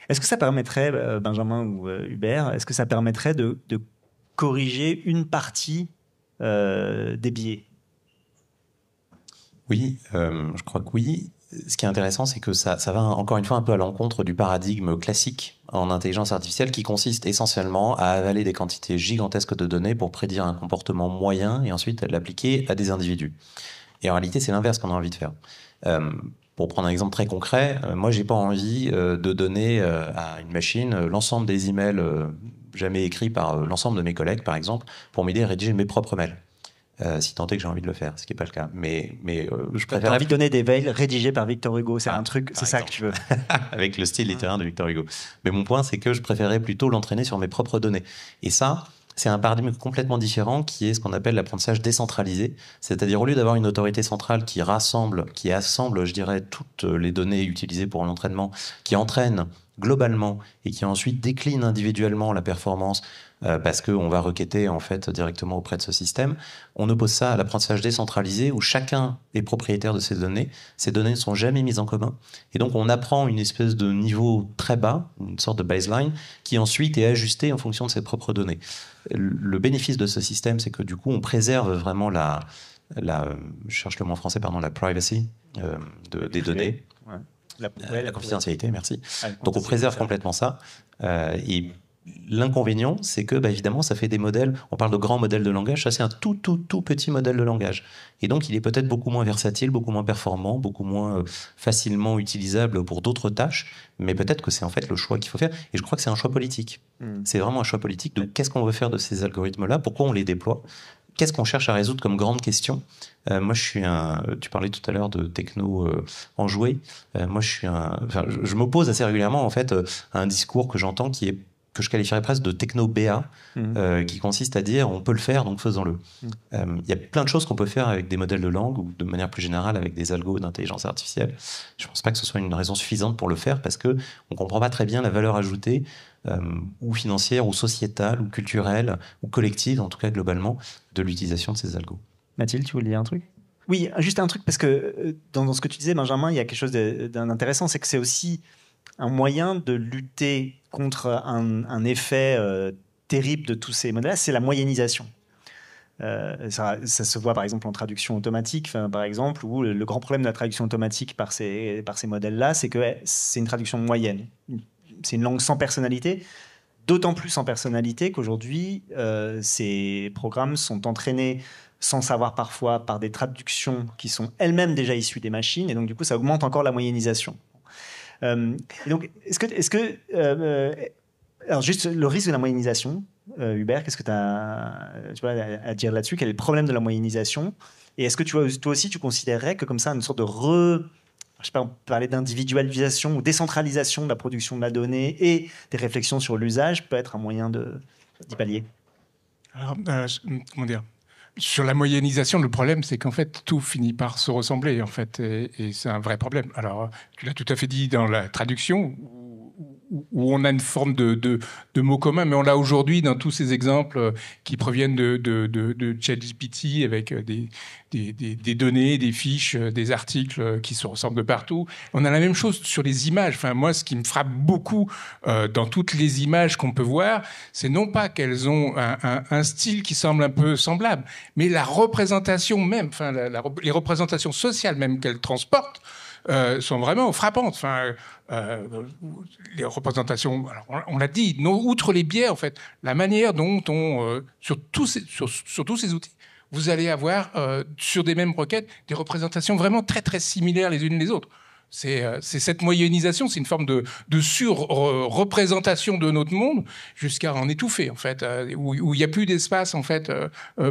Est-ce que ça permettrait, Benjamin ou Hubert, est-ce que ça permettrait de corriger une partie des biais ? Oui, je crois que oui. Ce qui est intéressant, c'est que ça va encore une fois un peu à l'encontre du paradigme classique en intelligence artificielle qui consiste essentiellement à avaler des quantités gigantesques de données pour prédire un comportement moyen et ensuite l'appliquer à des individus. Et en réalité, c'est l'inverse qu'on a envie de faire. Pour prendre un exemple très concret, moi, j'ai pas envie de donner à une machine l'ensemble des emails jamais écrits par l'ensemble de mes collègues, par exemple, pour m'aider à rédiger mes propres mails. Si tant est que j'ai envie de le faire, ce qui n'est pas le cas. Mais je préfère... T'as envie de donner des mails rédigés par Victor Hugo, c'est un truc, c'est ça que tu veux. Avec le style littéraire de Victor Hugo. Mais mon point, c'est que je préférais plutôt l'entraîner sur mes propres données. Et ça, c'est un paradigme complètement différent qui est ce qu'on appelle l'apprentissage décentralisé. C'est-à-dire, au lieu d'avoir une autorité centrale qui assemble, je dirais, toutes les données utilisées pour l'entraînement, qui entraîne globalement et qui ensuite décline individuellement la performance parce qu'on va requêter en fait directement auprès de ce système. On oppose ça à l'apprentissage décentralisé où chacun est propriétaire de ces données. Ces données ne sont jamais mises en commun. Et donc on apprend une espèce de niveau très bas, une sorte de baseline, qui ensuite est ajusté en fonction de ses propres données. Le bénéfice de ce système, c'est que du coup on préserve vraiment je cherche le mot en français, pardon, la privacy des données. Ouais. La confidentialité, merci. Donc on préserve complètement ça. Et l'inconvénient, c'est que, évidemment, ça fait des modèles. On parle de grands modèles de langage. Ça, c'est un tout petit modèle de langage. Et donc, il est peut-être beaucoup moins versatile, beaucoup moins performant, beaucoup moins facilement utilisable pour d'autres tâches. Mais peut-être que c'est en fait le choix qu'il faut faire. Et je crois que c'est un choix politique. C'est vraiment un choix politique de qu'est-ce qu'on veut faire de ces algorithmes-là, pourquoi on les déploie, qu'est-ce qu'on cherche à résoudre comme grande question. Moi, tu parlais tout à l'heure de techno enjoué. Moi, je m'oppose assez régulièrement en fait à un discours que j'entends que je qualifierais presque de techno-BA, qui consiste à dire on peut le faire, donc faisons-le. Il y a plein de choses qu'on peut faire avec des modèles de langue ou de manière plus générale avec des algos d'intelligence artificielle. Je ne pense pas que ce soit une raison suffisante pour le faire parce qu'on ne comprend pas très bien la valeur ajoutée ou financière, ou sociétale, ou culturelle, ou collective, en tout cas globalement, de l'utilisation de ces algos. Mathilde, tu voulais dire un truc ? Oui, juste un truc, parce que dans ce que tu disais, Benjamin, il y a quelque chose d'intéressant, c'est que c'est aussi un moyen de lutter contre un effet terrible de tous ces modèles, c'est la moyennisation. Ça se voit par exemple en traduction automatique, par exemple, où le grand problème de la traduction automatique par ces modèles-là, c'est que c'est une traduction moyenne. C'est une langue sans personnalité, d'autant plus sans personnalité qu'aujourd'hui, ces programmes sont entraînés sans savoir parfois par des traductions qui sont elles-mêmes déjà issues des machines, et donc du coup ça augmente encore la moyennisation. Et donc, alors juste le risque de la moyennisation, Hubert, qu'est-ce que tu as à dire là-dessus ? Quel est le problème de la moyennisation ? Et est-ce que toi aussi tu considérerais que comme ça une sorte de je sais pas, on peut parler d'individualisation ou décentralisation de la production de la donnée et des réflexions sur l'usage peut être un moyen d'y pallier ? Alors, comment dire ? Sur la moyennisation, le problème, c'est qu'en fait, tout finit par se ressembler, en fait, et c'est un vrai problème. Alors, tu l'as tout à fait dit dans la traduction, où on a une forme de mots communs, mais on l'a aujourd'hui dans tous ces exemples qui proviennent de ChatGPT avec des données, des fiches, des articles qui se ressemblent de partout. On a la même chose sur les images. Enfin, moi, ce qui me frappe beaucoup dans toutes les images qu'on peut voir, c'est non pas qu'elles ont un style qui semble un peu semblable, mais la représentation même, enfin, les représentations sociales même qu'elles transportent, sont vraiment frappantes. Enfin, les représentations, alors on l'a dit, outre les biais, en fait, la manière dont sur tous ces outils, vous allez avoir, sur des mêmes requêtes, des représentations vraiment très, très similaires les unes les autres. C'est cette moyennisation, c'est une forme de sur-représentation de notre monde jusqu'à en étouffer, en fait, où il n'y a plus d'espace, en fait,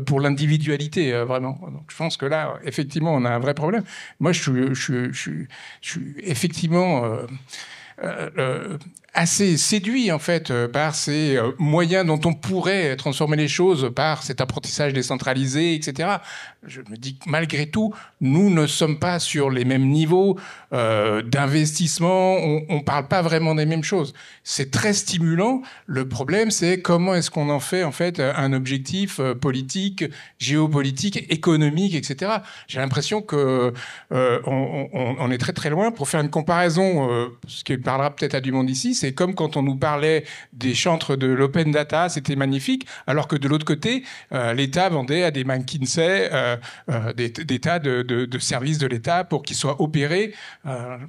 pour l'individualité, vraiment. Donc, je pense que là, effectivement, on a un vrai problème. Moi, je suis effectivement assez séduit, en fait, par ces moyens dont on pourrait transformer les choses par cet apprentissage décentralisé, etc. Je me dis que malgré tout, nous ne sommes pas sur les mêmes niveaux d'investissement, on parle pas vraiment des mêmes choses. C'est très stimulant. Le problème, c'est comment est-ce qu'on en fait, en fait, un objectif politique, géopolitique, économique, etc. J'ai l'impression que on est très très loin. Pour faire une comparaison, ce qui parlera peut-être à du monde ici, c'est comme quand on nous parlait des chantres de l'open data, c'était magnifique, alors que de l'autre côté, l'État vendait à des McKinsey des tas de services de l'État pour qu'ils soient opérés.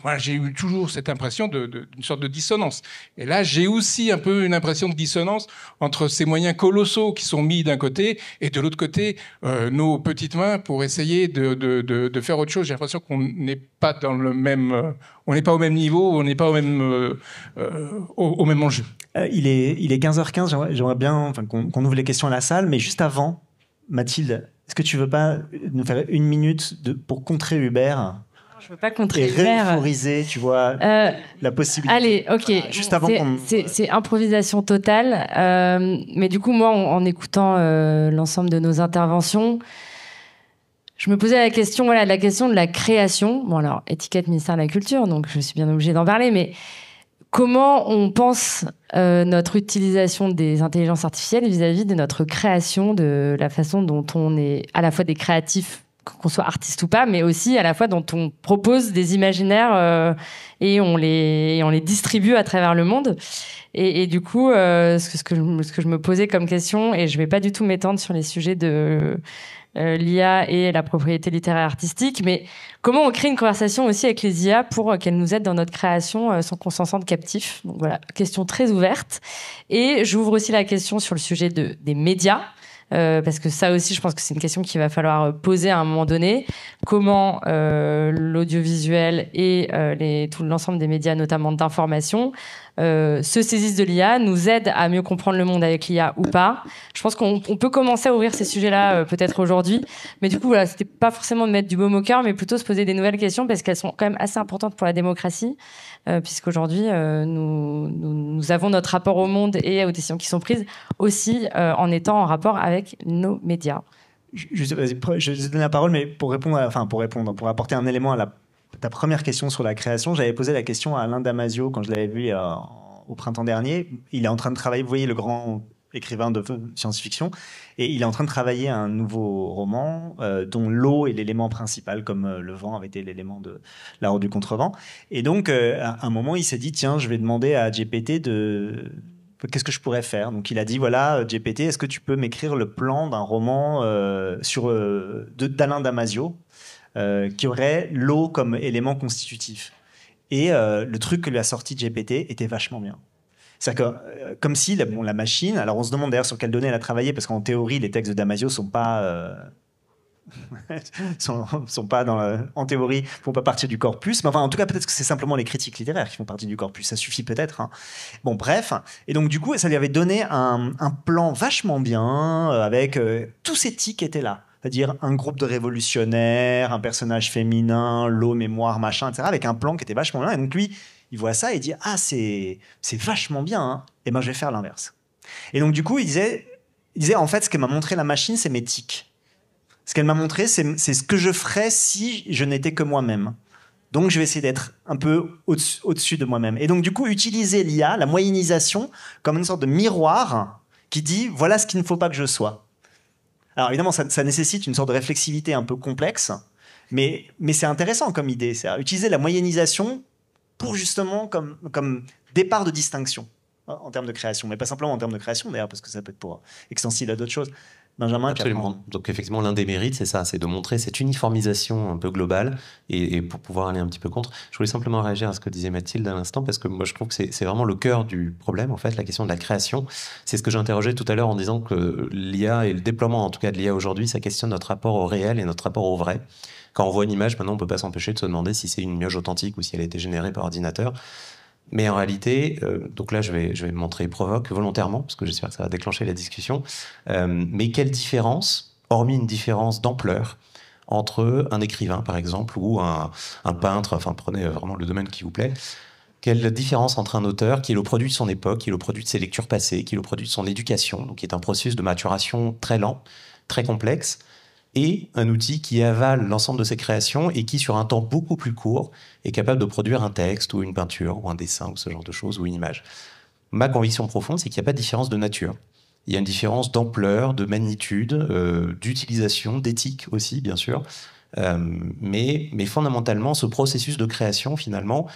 Voilà, j'ai eu toujours cette impression d'une sorte de dissonance. Et là, j'ai aussi un peu une impression de dissonance entre ces moyens colossaux qui sont mis d'un côté et de l'autre côté, nos petites mains pour essayer de faire autre chose. J'ai l'impression qu'on n'est pas dans le même... on n'est pas au même niveau, on n'est pas au même enjeu. Il est 15h15, j'aimerais bien qu'on ouvre les questions à la salle, mais juste avant, Mathilde, est-ce que tu veux pas nous faire une minute pour contrer Hubert ? Je veux pas contrer et Hubert. Réeuphoriser, tu vois, la possibilité. Allez, ok. Juste avant c'est improvisation totale. Mais du coup, moi, en écoutant l'ensemble de nos interventions, je me posais la question de la création. Bon, alors, étiquette ministère de la Culture, donc je suis bien obligée d'en parler, mais comment on pense notre utilisation des intelligences artificielles vis-à-vis de notre création, de la façon dont on est à la fois des créatifs, qu'on soit artiste ou pas, mais aussi à la fois dont on propose des imaginaires et on les distribue à travers le monde. Et du coup, ce que je me posais comme question, et je vais pas du tout m'étendre sur les sujets de l'IA et la propriété littéraire artistique, mais comment on crée une conversation aussi avec les IA pour qu'elles nous aident dans notre création sans qu'on s'en sente captif. Donc voilà, question très ouverte. Et j'ouvre aussi la question sur le sujet des médias. Parce que ça aussi, je pense que c'est une question qu'il va falloir poser à un moment donné. Comment l'audiovisuel et tout l'ensemble des médias, notamment d'information, se saisissent de l'IA, nous aident à mieux comprendre le monde avec l'IA ou pas. Je pense qu'on peut commencer à ouvrir ces sujets-là peut-être aujourd'hui. Mais du coup, voilà, c'était pas forcément de mettre du baume au cœur, mais plutôt se poser des nouvelles questions parce qu'elles sont quand même assez importantes pour la démocratie. Puisqu'aujourd'hui, nous avons notre rapport au monde et aux décisions qui sont prises aussi en étant en rapport avec nos médias. Je vais donner la parole, mais pour apporter un élément à ta première question sur la création, j'avais posé la question à Alain Damasio quand je l'avais vu au printemps dernier. Il est en train de travailler, vous voyez, le grand écrivain de science-fiction, et il est en train de travailler un nouveau roman dont l'eau est l'élément principal, comme le vent avait été l'élément de La Route du Contrevent. Et donc, à un moment, il s'est dit, tiens, je vais demander à GPT qu'est-ce que je pourrais faire. Donc, il a dit, voilà, GPT, est-ce que tu peux m'écrire le plan d'un roman d'Alain Damasio qui aurait l'eau comme élément constitutif. Et le truc que lui a sorti GPT était vachement bien. C'est-à-dire que, comme si la machine... Alors, on se demande d'ailleurs sur quelles données elle a travaillé, parce qu'en théorie, les textes de Damasio sont pas... sont pas en théorie, font pas partie du corpus. Mais enfin, en tout cas, peut-être que c'est simplement les critiques littéraires qui font partie du corpus. Ça suffit peut-être. Hein. Bon, bref. Et donc, du coup, ça lui avait donné un plan vachement bien, avec tous ces tics étaient là. C'est-à-dire un groupe de révolutionnaires, un personnage féminin, l'eau, mémoire, machin, etc. Avec un plan qui était vachement bien. Et donc, lui, il voit ça et il dit « Ah, c'est vachement bien, hein. Et ben je vais faire l'inverse. » Et donc, du coup, il disait en fait, ce que m'a montré la machine, c'est mes tics. Ce qu'elle m'a montré, c'est ce que je ferais si je n'étais que moi-même. Donc, je vais essayer d'être un peu au-dessus de moi-même. Et donc, du coup, utiliser l'IA, la moyennisation, comme une sorte de miroir qui dit « Voilà ce qu'il ne faut pas que je sois. » Alors, évidemment, ça nécessite une sorte de réflexivité un peu complexe, mais c'est intéressant comme idée. C'est utiliser la moyennisation pour justement comme départ de distinction en termes de création, mais pas simplement en termes de création d'ailleurs, parce que ça peut être extensible à d'autres choses. Benjamin. Absolument. Donc effectivement, l'un des mérites, c'est ça, c'est de montrer cette uniformisation un peu globale et pour pouvoir aller un petit peu contre. Je voulais simplement réagir à ce que disait Mathilde à l'instant, parce que moi je trouve que c'est vraiment le cœur du problème, en fait, la question de la création. C'est ce que j'interrogeais tout à l'heure en disant que l'IA et le déploiement, en tout cas de l'IA aujourd'hui, ça questionne notre rapport au réel et notre rapport au vrai. Quand on voit une image, maintenant, on ne peut pas s'empêcher de se demander si c'est une image authentique ou si elle a été générée par ordinateur. Mais en réalité, donc là je vais me montrer provoque volontairement, parce que j'espère que ça va déclencher la discussion, mais quelle différence, hormis une différence d'ampleur, entre un écrivain par exemple, ou un peintre, enfin prenez vraiment le domaine qui vous plaît, quelle différence entre un auteur qui est le produit de son époque, qui est le produit de ses lectures passées, qui est le produit de son éducation, donc qui est un processus de maturation très lent, très complexe, et un outil qui avale l'ensemble de ses créations et qui, sur un temps beaucoup plus court, est capable de produire un texte ou une peinture ou un dessin ou ce genre de choses ou une image. Ma conviction profonde, c'est qu'il n'y a pas de différence de nature. Il y a une différence d'ampleur, de magnitude, d'utilisation, d'éthique aussi, bien sûr. Mais fondamentalement, ce processus de création, finalement,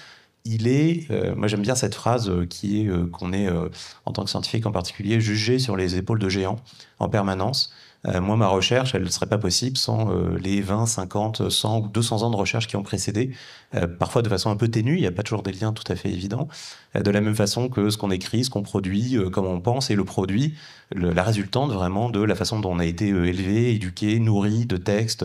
il est... moi, j'aime bien cette phrase qui est qu'on est, en tant que scientifique en particulier, jugé sur les épaules de géants en permanence. Moi, ma recherche, elle ne serait pas possible sans les 20, 50, 100 ou 200 ans de recherche qui ont précédé, parfois de façon un peu ténue, il n'y a pas toujours des liens tout à fait évidents, de la même façon que ce qu'on écrit, ce qu'on produit, comment on pense, et le produit, la résultante vraiment de la façon dont on a été élevé, éduqué, nourri de textes,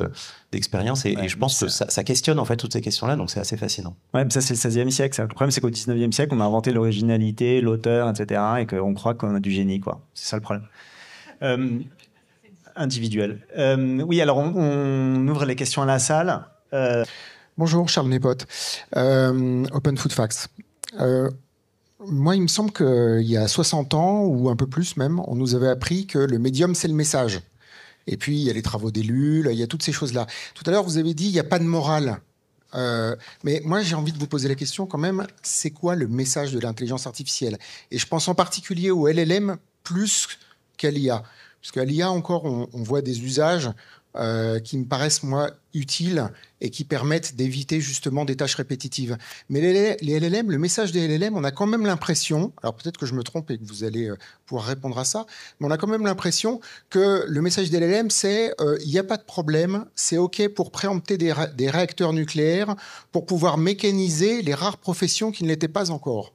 d'expériences, et je pense que ça questionne en fait toutes ces questions-là, donc c'est assez fascinant. Ouais, mais ça c'est le XVIe siècle. Le problème c'est qu'au XIXe siècle, on a inventé l'originalité, l'auteur, etc., et qu'on croit qu'on a du génie, quoi. C'est ça le problème. Individuel. Oui, alors on ouvre les questions à la salle. Bonjour, Charles Népote, Open Food Facts. Moi, il me semble qu'il y a 60 ans, ou un peu plus même, on nous avait appris que le médium, c'est le message. Et puis, il y a les travaux d'Ellul, il y a toutes ces choses-là. Tout à l'heure, vous avez dit, il n'y a pas de morale. Mais moi, j'ai envie de vous poser la question quand même, c'est quoi le message de l'intelligence artificielle? Et je pense en particulier au LLM plus qu'à l'IA. Parce qu'à l'IA encore, on voit des usages qui me paraissent, moi, utiles et qui permettent d'éviter justement des tâches répétitives. Mais les LLM, le message des LLM, on a quand même l'impression, alors peut-être que je me trompe et que vous allez pouvoir répondre à ça, mais on a quand même l'impression que le message des LLM, c'est il n'y a pas de problème, c'est OK pour préempter des réacteurs nucléaires, pour pouvoir mécaniser les rares professions qui ne l'étaient pas encore.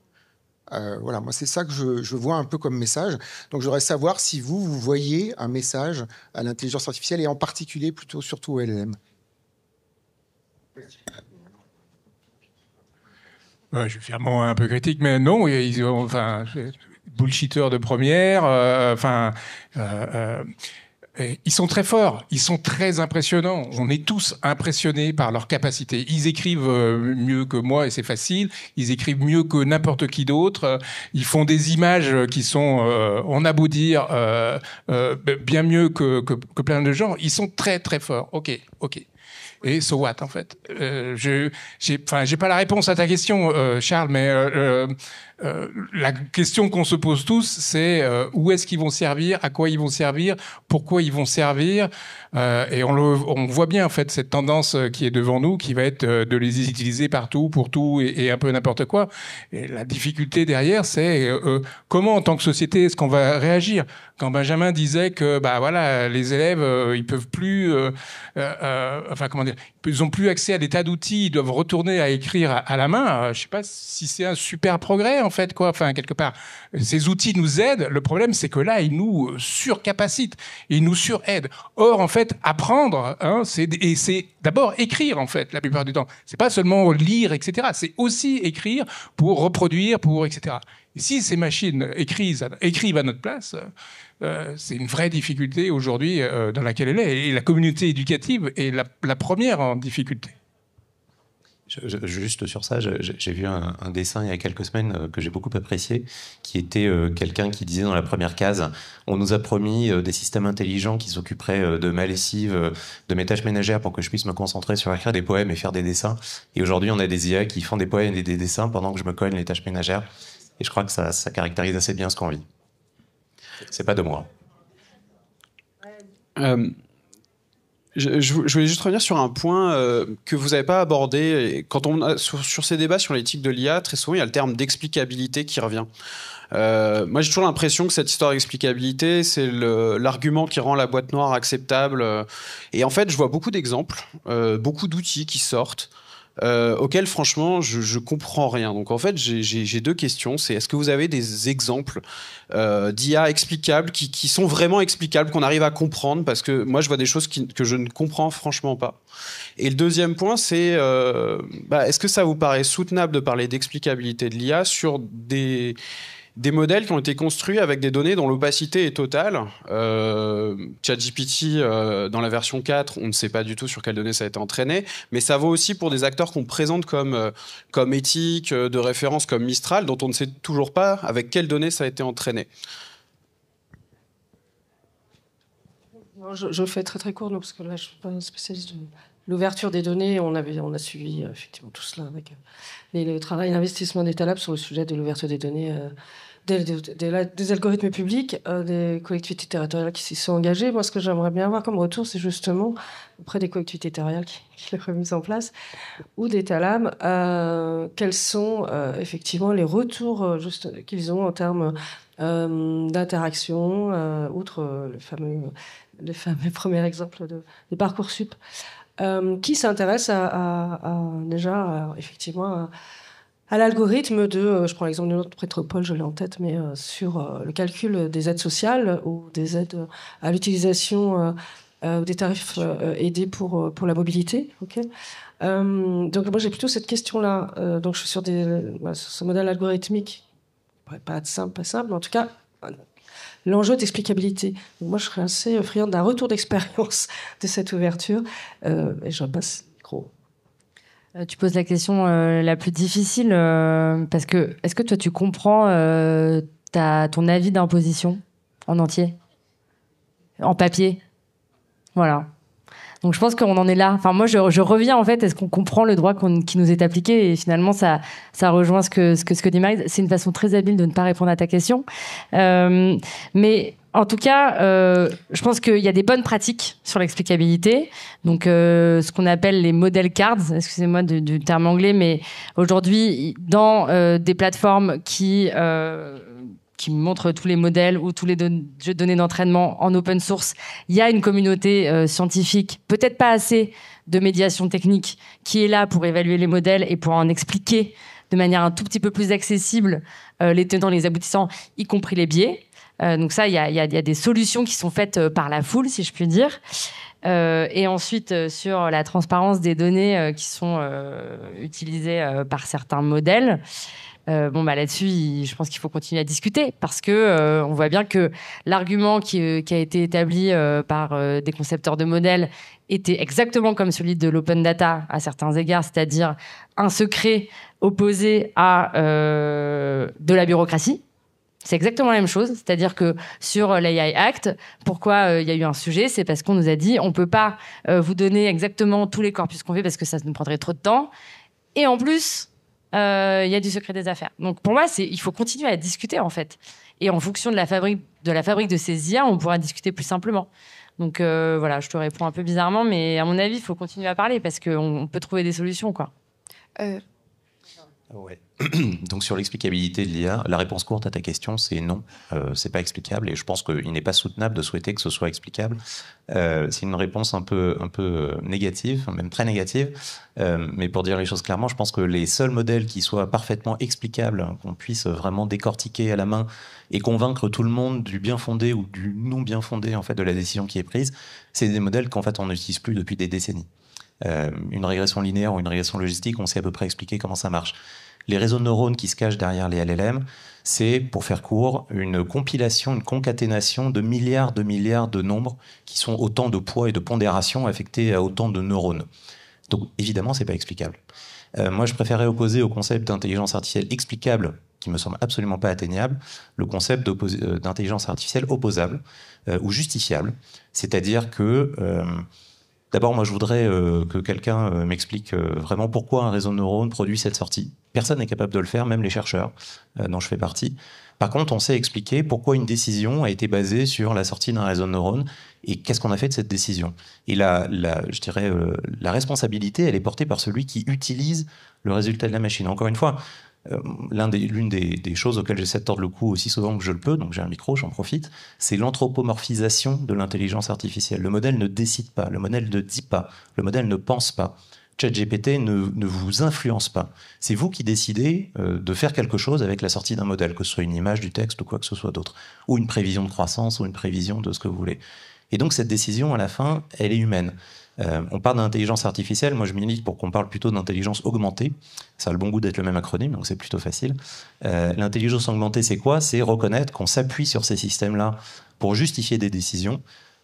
Voilà, moi c'est ça que je vois un peu comme message. Donc je voudrais savoir si vous voyez un message à l'intelligence artificielle et en particulier plutôt surtout au LLM. Ouais, je suis vraiment un peu critique, mais non, ils ont, enfin, bullshitter de première, ils sont très forts, ils sont très impressionnants. On est tous impressionnés par leur capacité. Ils écrivent mieux que moi et c'est facile. Ils écrivent mieux que n'importe qui d'autre. Ils font des images qui sont, on a beau dire, bien mieux que plein de gens. Ils sont très très forts. Ok. Et so what, en fait? J'ai pas la réponse à ta question, Charles, mais la question qu'on se pose tous, c'est où est-ce qu'ils vont servir, à quoi ils vont servir, pourquoi ils vont servir, et on voit bien en fait cette tendance qui est devant nous, qui va être de les utiliser partout, pour tout et un peu n'importe quoi. Et la difficulté derrière, c'est comment en tant que société est-ce qu'on va réagir? Quand Benjamin disait que bah voilà, les élèves ils peuvent plus, ils ont plus accès à des tas d'outils, ils doivent retourner à écrire à la main. Je sais pas si c'est un super progrès en fait, quoi. Enfin, quelque part, ces outils nous aident. Le problème, c'est que là, ils nous surcapacitent, ils nous suraident. Or, en fait, apprendre, hein, c'est d'abord écrire en fait, la plupart du temps. C'est pas seulement lire, etc. C'est aussi écrire pour reproduire, pour etc. Et si ces machines écrivent à notre place, c'est une vraie difficulté aujourd'hui dans laquelle elle est. Et la communauté éducative est la première en difficulté. Juste sur ça, j'ai vu un dessin il y a quelques semaines que j'ai beaucoup apprécié, qui était quelqu'un qui disait dans la première case « On nous a promis des systèmes intelligents qui s'occuperaient de ma lessive, de mes tâches ménagères pour que je puisse me concentrer sur écrire des poèmes et faire des dessins. Et aujourd'hui, on a des IA qui font des poèmes et des dessins pendant que je me cogne les tâches ménagères. » Et je crois que ça caractérise assez bien ce qu'on vit. C'est pas de moi. Je voulais juste revenir sur un point que vous n'avez pas abordé. Quand on sur ces débats sur l'éthique de l'IA, très souvent il y a le terme d'explicabilité qui revient. Moi j'ai toujours l'impression que cette histoire d'explicabilité, c'est l'argument qui rend la boîte noire acceptable. Et en fait, je vois beaucoup d'exemples, beaucoup d'outils qui sortent, auxquels franchement je comprends rien. Donc en fait j'ai deux questions. C'est est-ce que vous avez des exemples d'IA explicables qui sont vraiment explicables, qu'on arrive à comprendre, parce que moi je vois des choses que je ne comprends franchement pas. Et le deuxième point, c'est est-ce que ça vous paraît soutenable de parler d'explicabilité de l'IA sur des modèles qui ont été construits avec des données dont l'opacité est totale. ChatGPT, dans la version 4, on ne sait pas du tout sur quelles données ça a été entraîné, mais ça vaut aussi pour des acteurs qu'on présente comme éthiques, de référence comme Mistral, dont on ne sait toujours pas avec quelles données ça a été entraîné. Je fais très très court, parce que là je ne suis pas un spécialiste de l'ouverture des données. On a suivi effectivement tout cela avec le travail d'investissement d'État Lab sur le sujet de l'ouverture des données, des algorithmes publics, des collectivités territoriales qui s'y sont engagées. Moi, ce que j'aimerais bien avoir comme retour, c'est justement auprès des collectivités territoriales qui l'ont mis en place, ou d'État Lab, quels sont effectivement les retours qu'ils ont en termes d'interaction, outre le fameux premier exemple de Parcoursup, qui s'intéresse effectivement à l'algorithme je prends l'exemple de notre métropole, je l'ai en tête, mais sur le calcul des aides sociales ou des aides à l'utilisation des tarifs aidés pour la mobilité. Okay. Donc moi j'ai plutôt cette question-là. Donc je suis sur ce modèle algorithmique, pas simple, mais en tout cas l'enjeu d'explicabilité. Donc moi je serais assez friande d'un retour d'expérience de cette ouverture. Et je repasse le micro. Tu poses la question la plus difficile parce que est-ce que toi tu comprends ton avis d'imposition en entier, en papier? Voilà. Donc je pense qu'on en est là. Enfin, moi, je reviens en fait. Est-ce qu'on comprend le droit qui nous est appliqué? Et finalement, ça rejoint ce que dit Marie. C'est une façon très habile de ne pas répondre à ta question. Mais en tout cas, je pense qu'il y a des bonnes pratiques sur l'explicabilité. Donc, ce qu'on appelle les model cards, excusez-moi du terme anglais, mais aujourd'hui, dans des plateformes qui montrent tous les modèles ou tous les jeux de données d'entraînement en open source, il y a une communauté scientifique, peut-être pas assez de médiation technique, qui est là pour évaluer les modèles et pour en expliquer de manière un tout petit peu plus accessible les tenants, les aboutissants, y compris les biais. Donc ça, il y a des solutions qui sont faites par la foule, si je puis dire. Et ensuite, sur la transparence des données qui sont utilisées par certains modèles, là-dessus, je pense qu'il faut continuer à discuter parce que on voit bien que l'argument qui a été établi par des concepteurs de modèles était exactement comme celui de l'open data à certains égards, c'est-à-dire un secret opposé à de la bureaucratie. C'est exactement la même chose, c'est-à-dire que sur l'AI Act, pourquoi il y a eu un sujet, c'est parce qu'on nous a dit on peut pas vous donner exactement tous les corpus qu'on fait parce que ça nous prendrait trop de temps. Et en plus, il y a du secret des affaires. Donc pour moi, il faut continuer à discuter en fait. Et en fonction de la fabrique de ces IA, on pourra discuter plus simplement. Donc voilà, je te réponds un peu bizarrement, mais à mon avis, il faut continuer à parler parce qu'on peut trouver des solutions, quoi. Ouais. Donc sur l'explicabilité de l'IA, la réponse courte à ta question, c'est non. C'est pas explicable et je pense qu'il n'est pas soutenable de souhaiter que ce soit explicable. C'est une réponse un peu négative, même très négative. Mais pour dire les choses clairement, je pense que les seuls modèles qui soient parfaitement explicables, qu'on puisse vraiment décortiquer à la main et convaincre tout le monde du bien fondé ou du non bien fondé en fait de la décision qui est prise, c'est des modèles qu'en fait on n'utilise plus depuis des décennies. Une régression linéaire ou une régression logistique, on sait à peu près expliquer comment ça marche. Les réseaux de neurones qui se cachent derrière les LLM, c'est, pour faire court, une compilation, une concaténation de milliards de nombres qui sont autant de poids et de pondérations affectés à autant de neurones. Donc évidemment, c'est pas explicable. Moi, je préférais opposer au concept d'intelligence artificielle explicable, qui me semble absolument pas atteignable, le concept d'intelligence artificielle opposable ou justifiable. C'est-à-dire que d'abord, moi, je voudrais que quelqu'un m'explique vraiment pourquoi un réseau de neurones produit cette sortie. Personne n'est capable de le faire, même les chercheurs dont je fais partie. Par contre, on sait expliquer pourquoi une décision a été basée sur la sortie d'un réseau de neurones et qu'est-ce qu'on a fait de cette décision. Et je dirais, la responsabilité, elle est portée par celui qui utilise le résultat de la machine. Encore une fois, l'une des choses auxquelles j'essaie de tordre le cou aussi souvent que je le peux, donc j'ai un micro, j'en profite, c'est l'anthropomorphisation de l'intelligence artificielle. Le modèle ne décide pas, le modèle ne dit pas, le modèle ne pense pas. ChatGPT ne vous influence pas. C'est vous qui décidez de faire quelque chose avec la sortie d'un modèle, que ce soit une image, du texte ou quoi que ce soit d'autre, ou une prévision de croissance ou une prévision de ce que vous voulez. Et donc cette décision, à la fin, elle est humaine. On parle d'intelligence artificielle, moi je milite pour qu'on parle plutôt d'intelligence augmentée. Ça a le bon goût d'être le même acronyme, donc c'est plutôt facile. L'intelligence augmentée, c'est quoi? C'est reconnaître qu'on s'appuie sur ces systèmes-là pour justifier des décisions,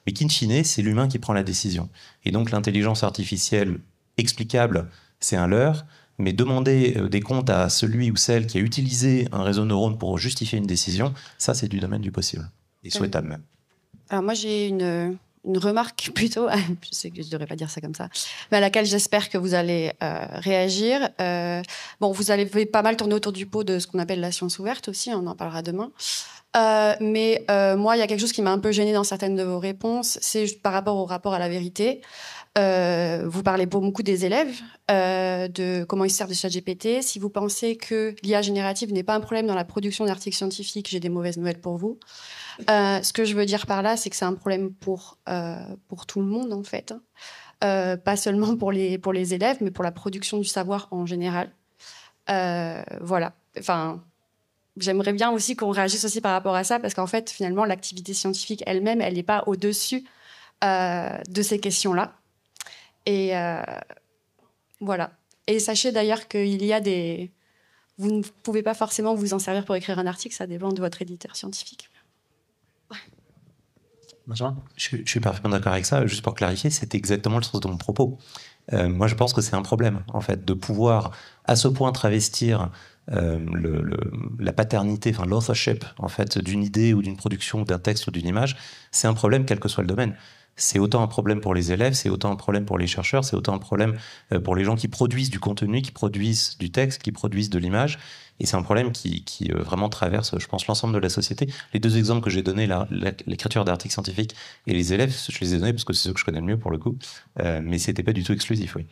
mais qu'in fine, c'est l'humain qui prend la décision. Et donc l'intelligence artificielle explicable, c'est un leurre, mais demander des comptes à celui ou celle qui a utilisé un réseau de neurones pour justifier une décision, ça c'est du domaine du possible, et souhaitable même. Alors moi j'ai une remarque plutôt, je sais que je ne devrais pas dire ça comme ça, mais à laquelle j'espère que vous allez réagir. Vous avez pas mal tourné autour du pot de ce qu'on appelle la science ouverte aussi, on en parlera demain. Mais moi, il y a quelque chose qui m'a un peu gênée dans certaines de vos réponses, c'est par rapport au rapport à la vérité. Vous parlez beaucoup des élèves, de comment ils se servent de ChatGPT. Si vous pensez que l'IA générative n'est pas un problème dans la production d'articles scientifiques, j'ai des mauvaises nouvelles pour vous. Ce que je veux dire par là, c'est que c'est un problème pour tout le monde, en fait. Pas seulement pour les élèves, mais pour la production du savoir en général. Voilà. Enfin, j'aimerais bien aussi qu'on réagisse aussi par rapport à ça, parce qu'en fait, finalement, l'activité scientifique elle-même, elle n'est pas au-dessus de ces questions-là. Et voilà. Et sachez d'ailleurs qu'il y a des... Vous ne pouvez pas forcément vous en servir pour écrire un article, ça dépend de votre éditeur scientifique. Je suis parfaitement d'accord avec ça. Juste pour clarifier, c'est exactement le sens de mon propos. Moi, je pense que c'est un problème, en fait, de pouvoir à ce point travestir la paternité, enfin l'authorship, en fait, d'une idée ou d'une production, d'un texte ou d'une image. C'est un problème, quel que soit le domaine. c'est autant un problème pour les élèves, c'est autant un problème pour les chercheurs, c'est autant un problème pour les gens qui produisent du contenu, qui produisent du texte, qui produisent de l'image. Et c'est un problème qui vraiment traverse, je pense, l'ensemble de la société. Les deux exemples que j'ai donnés, l'écriture d'articles scientifiques et les élèves, je les ai donnés parce que c'est ceux que je connais le mieux pour le coup. Mais c'était pas du tout exclusif, oui.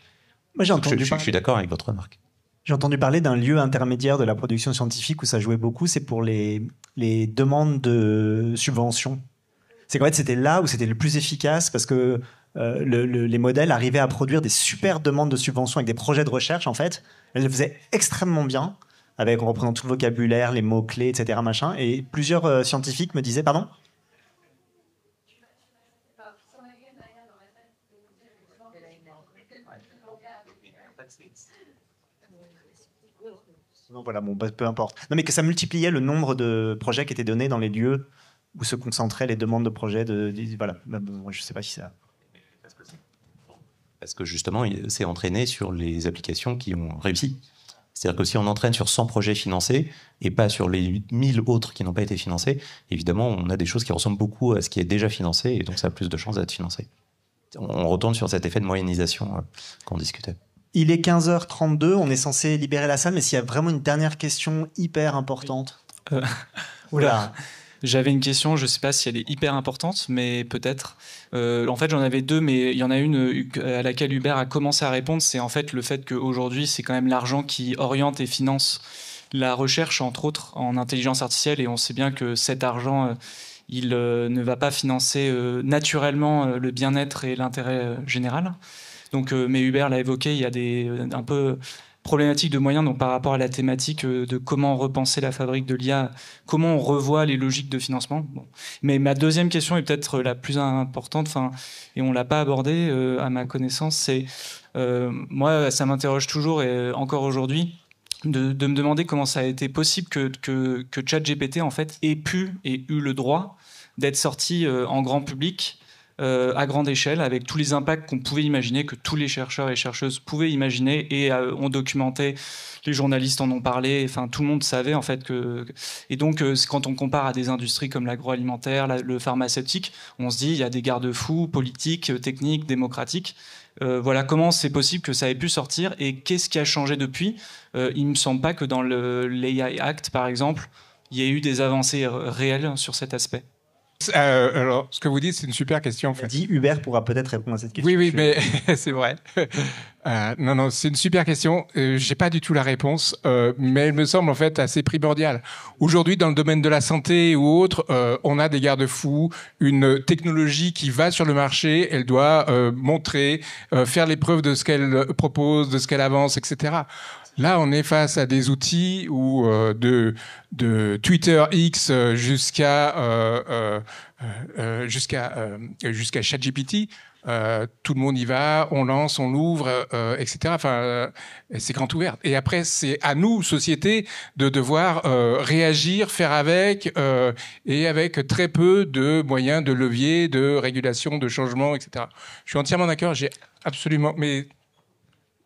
Moi, je suis d'accord avec votre remarque. J'ai entendu parler d'un lieu intermédiaire de la production scientifique où ça jouait beaucoup, c'est pour les demandes de subventions. C'est qu'en fait, c'était là où c'était le plus efficace parce que les modèles arrivaient à produire des super demandes de subventions avec des projets de recherche, en fait. Elles le faisaient extrêmement bien, en reprenant tout le vocabulaire, les mots-clés, etc. Machin. Et plusieurs scientifiques me disaient... Pardon ? Non, voilà, bon, peu importe. Non, mais que ça multipliait le nombre de projets qui étaient donnés dans les lieux où se concentraient les demandes de projets. Voilà. Bon, je ne sais pas si ça... Parce que justement, c'est entraîné sur les applications qui ont réussi. C'est-à-dire que si on entraîne sur 100 projets financés et pas sur les 1000 autres qui n'ont pas été financés, évidemment, on a des choses qui ressemblent beaucoup à ce qui est déjà financé et donc ça a plus de chances d'être financé. On retourne sur cet effet de moyennisation qu'on discutait. Il est 15h32, on est censé libérer la salle, mais s'il y a vraiment une dernière question hyper importante. Oula. J'avais une question, je ne sais pas si elle est hyper importante, mais peut-être. En fait, j'en avais deux, mais il y en a une à laquelle Hubert a commencé à répondre. C'est en fait le fait qu'aujourd'hui, c'est quand même l'argent qui oriente et finance la recherche, entre autres, en intelligence artificielle. Et on sait bien que cet argent, il ne va pas financer naturellement le bien-être et l'intérêt général. Donc, mais Hubert l'a évoqué, il y a un peu problématique de moyens, donc par rapport à la thématique de comment repenser la fabrique de l'IA, comment on revoit les logiques de financement. Bon. Mais ma deuxième question est peut-être la plus importante, et on l'a pas abordée à ma connaissance, c'est moi ça m'interroge toujours et encore aujourd'hui de me demander comment ça a été possible que ChatGPT en fait ait pu et eu le droit d'être sorti en grand public. À grande échelle, avec tous les impacts qu'on pouvait imaginer, que tous les chercheurs et chercheuses pouvaient imaginer et ont documenté, les journalistes en ont parlé, enfin tout le monde savait en fait que... Et donc quand on compare à des industries comme l'agroalimentaire, le pharmaceutique, on se dit il y a des garde-fous politiques, techniques, démocratiques. Voilà comment c'est possible que ça ait pu sortir et qu'est-ce qui a changé depuis. Il ne me semble pas que dans l'AI Act, par exemple, il y ait eu des avancées réelles sur cet aspect. Alors, ce que vous dites, c'est une super question. En fait. Dit Hubert pourra peut-être répondre à cette question. Oui, mais c'est vrai. Non, c'est une super question. J'ai pas du tout la réponse, mais elle me semble en fait assez primordiale. Aujourd'hui, dans le domaine de la santé ou autre, on a des garde-fous, une technologie qui va sur le marché, elle doit montrer, faire les preuves de ce qu'elle propose, de ce qu'elle avance, etc. Là, on est face à des outils où de Twitter X jusqu'à ChatGPT, tout le monde y va, on lance, on l'ouvre, etc. Enfin, c'est grand ouvert. Et après, c'est à nous, société, de devoir réagir, faire avec, et avec très peu de moyens, de leviers, de régulation, de changement, etc. Je suis entièrement d'accord. J'ai absolument, mais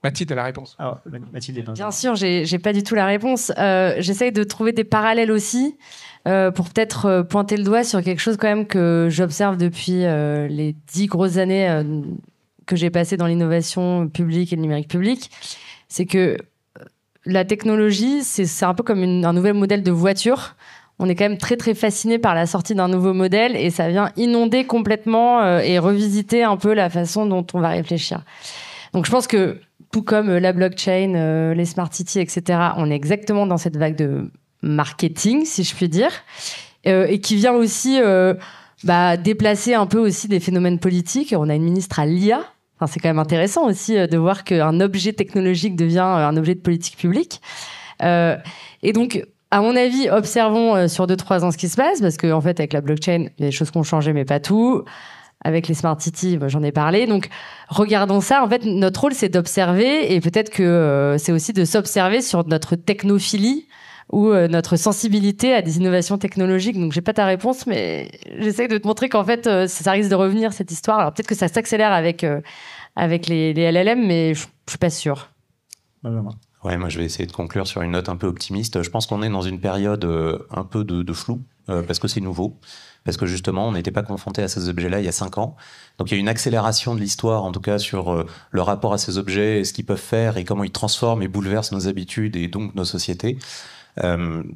Mathilde a la réponse. Alors, Mathilde, bien sûr, j'ai pas du tout la réponse. J'essaye de trouver des parallèles aussi pour peut-être pointer le doigt sur quelque chose quand même que j'observe depuis les 10 grosses années que j'ai passées dans l'innovation publique et le numérique public. C'est que la technologie, c'est un peu comme un nouvel modèle de voiture. On est quand même très très fasciné par la sortie d'un nouveau modèle et ça vient inonder complètement et revisiter un peu la façon dont on va réfléchir. Donc je pense que tout comme la blockchain, les smart cities, etc., on est exactement dans cette vague de marketing, si je puis dire, et qui vient aussi déplacer un peu aussi des phénomènes politiques. On a une ministre à l'IA. Enfin, c'est quand même intéressant aussi de voir qu'un objet technologique devient un objet de politique publique. Et donc, à mon avis, observons sur 2-3 ans ce qui se passe, parce qu'en fait, avec la blockchain, il y a des choses qui ont changé, mais pas tout. Avec les smart cities, j'en ai parlé. Donc, regardons ça. En fait, notre rôle, c'est d'observer et peut-être que c'est aussi de s'observer sur notre technophilie ou notre sensibilité à des innovations technologiques. Donc, j'ai pas ta réponse, mais j'essaie de te montrer qu'en fait, ça risque de revenir, cette histoire. Alors, peut-être que ça s'accélère avec les LLM, mais je suis pas sûre. Ouais, moi je vais essayer de conclure sur une note un peu optimiste. Je pense qu'on est dans une période un peu de flou, parce que c'est nouveau, parce que justement on n'était pas confronté à ces objets-là il y a 5 ans. Donc il y a une accélération de l'histoire, en tout cas sur le rapport à ces objets, et ce qu'ils peuvent faire, et comment ils transforment et bouleversent nos habitudes et donc nos sociétés.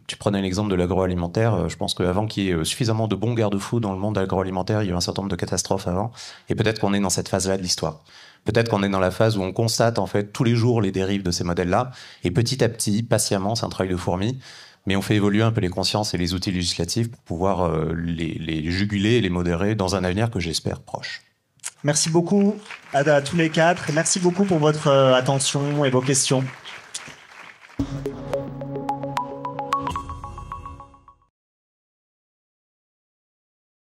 Tu prenais l'exemple de l'agroalimentaire. Je pense qu'avant qu'il y ait suffisamment de bons garde-fous dans le monde agroalimentaire, il y a eu un certain nombre de catastrophes avant, et peut-être qu'on est dans cette phase-là de l'histoire. Peut-être qu'on est dans la phase où on constate en fait tous les jours les dérives de ces modèles-là, et petit à petit, patiemment, c'est un travail de fourmi, mais on fait évoluer un peu les consciences et les outils législatifs pour pouvoir les juguler et les modérer dans un avenir que j'espère proche. Merci beaucoup à tous les 4. Merci beaucoup pour votre attention et vos questions.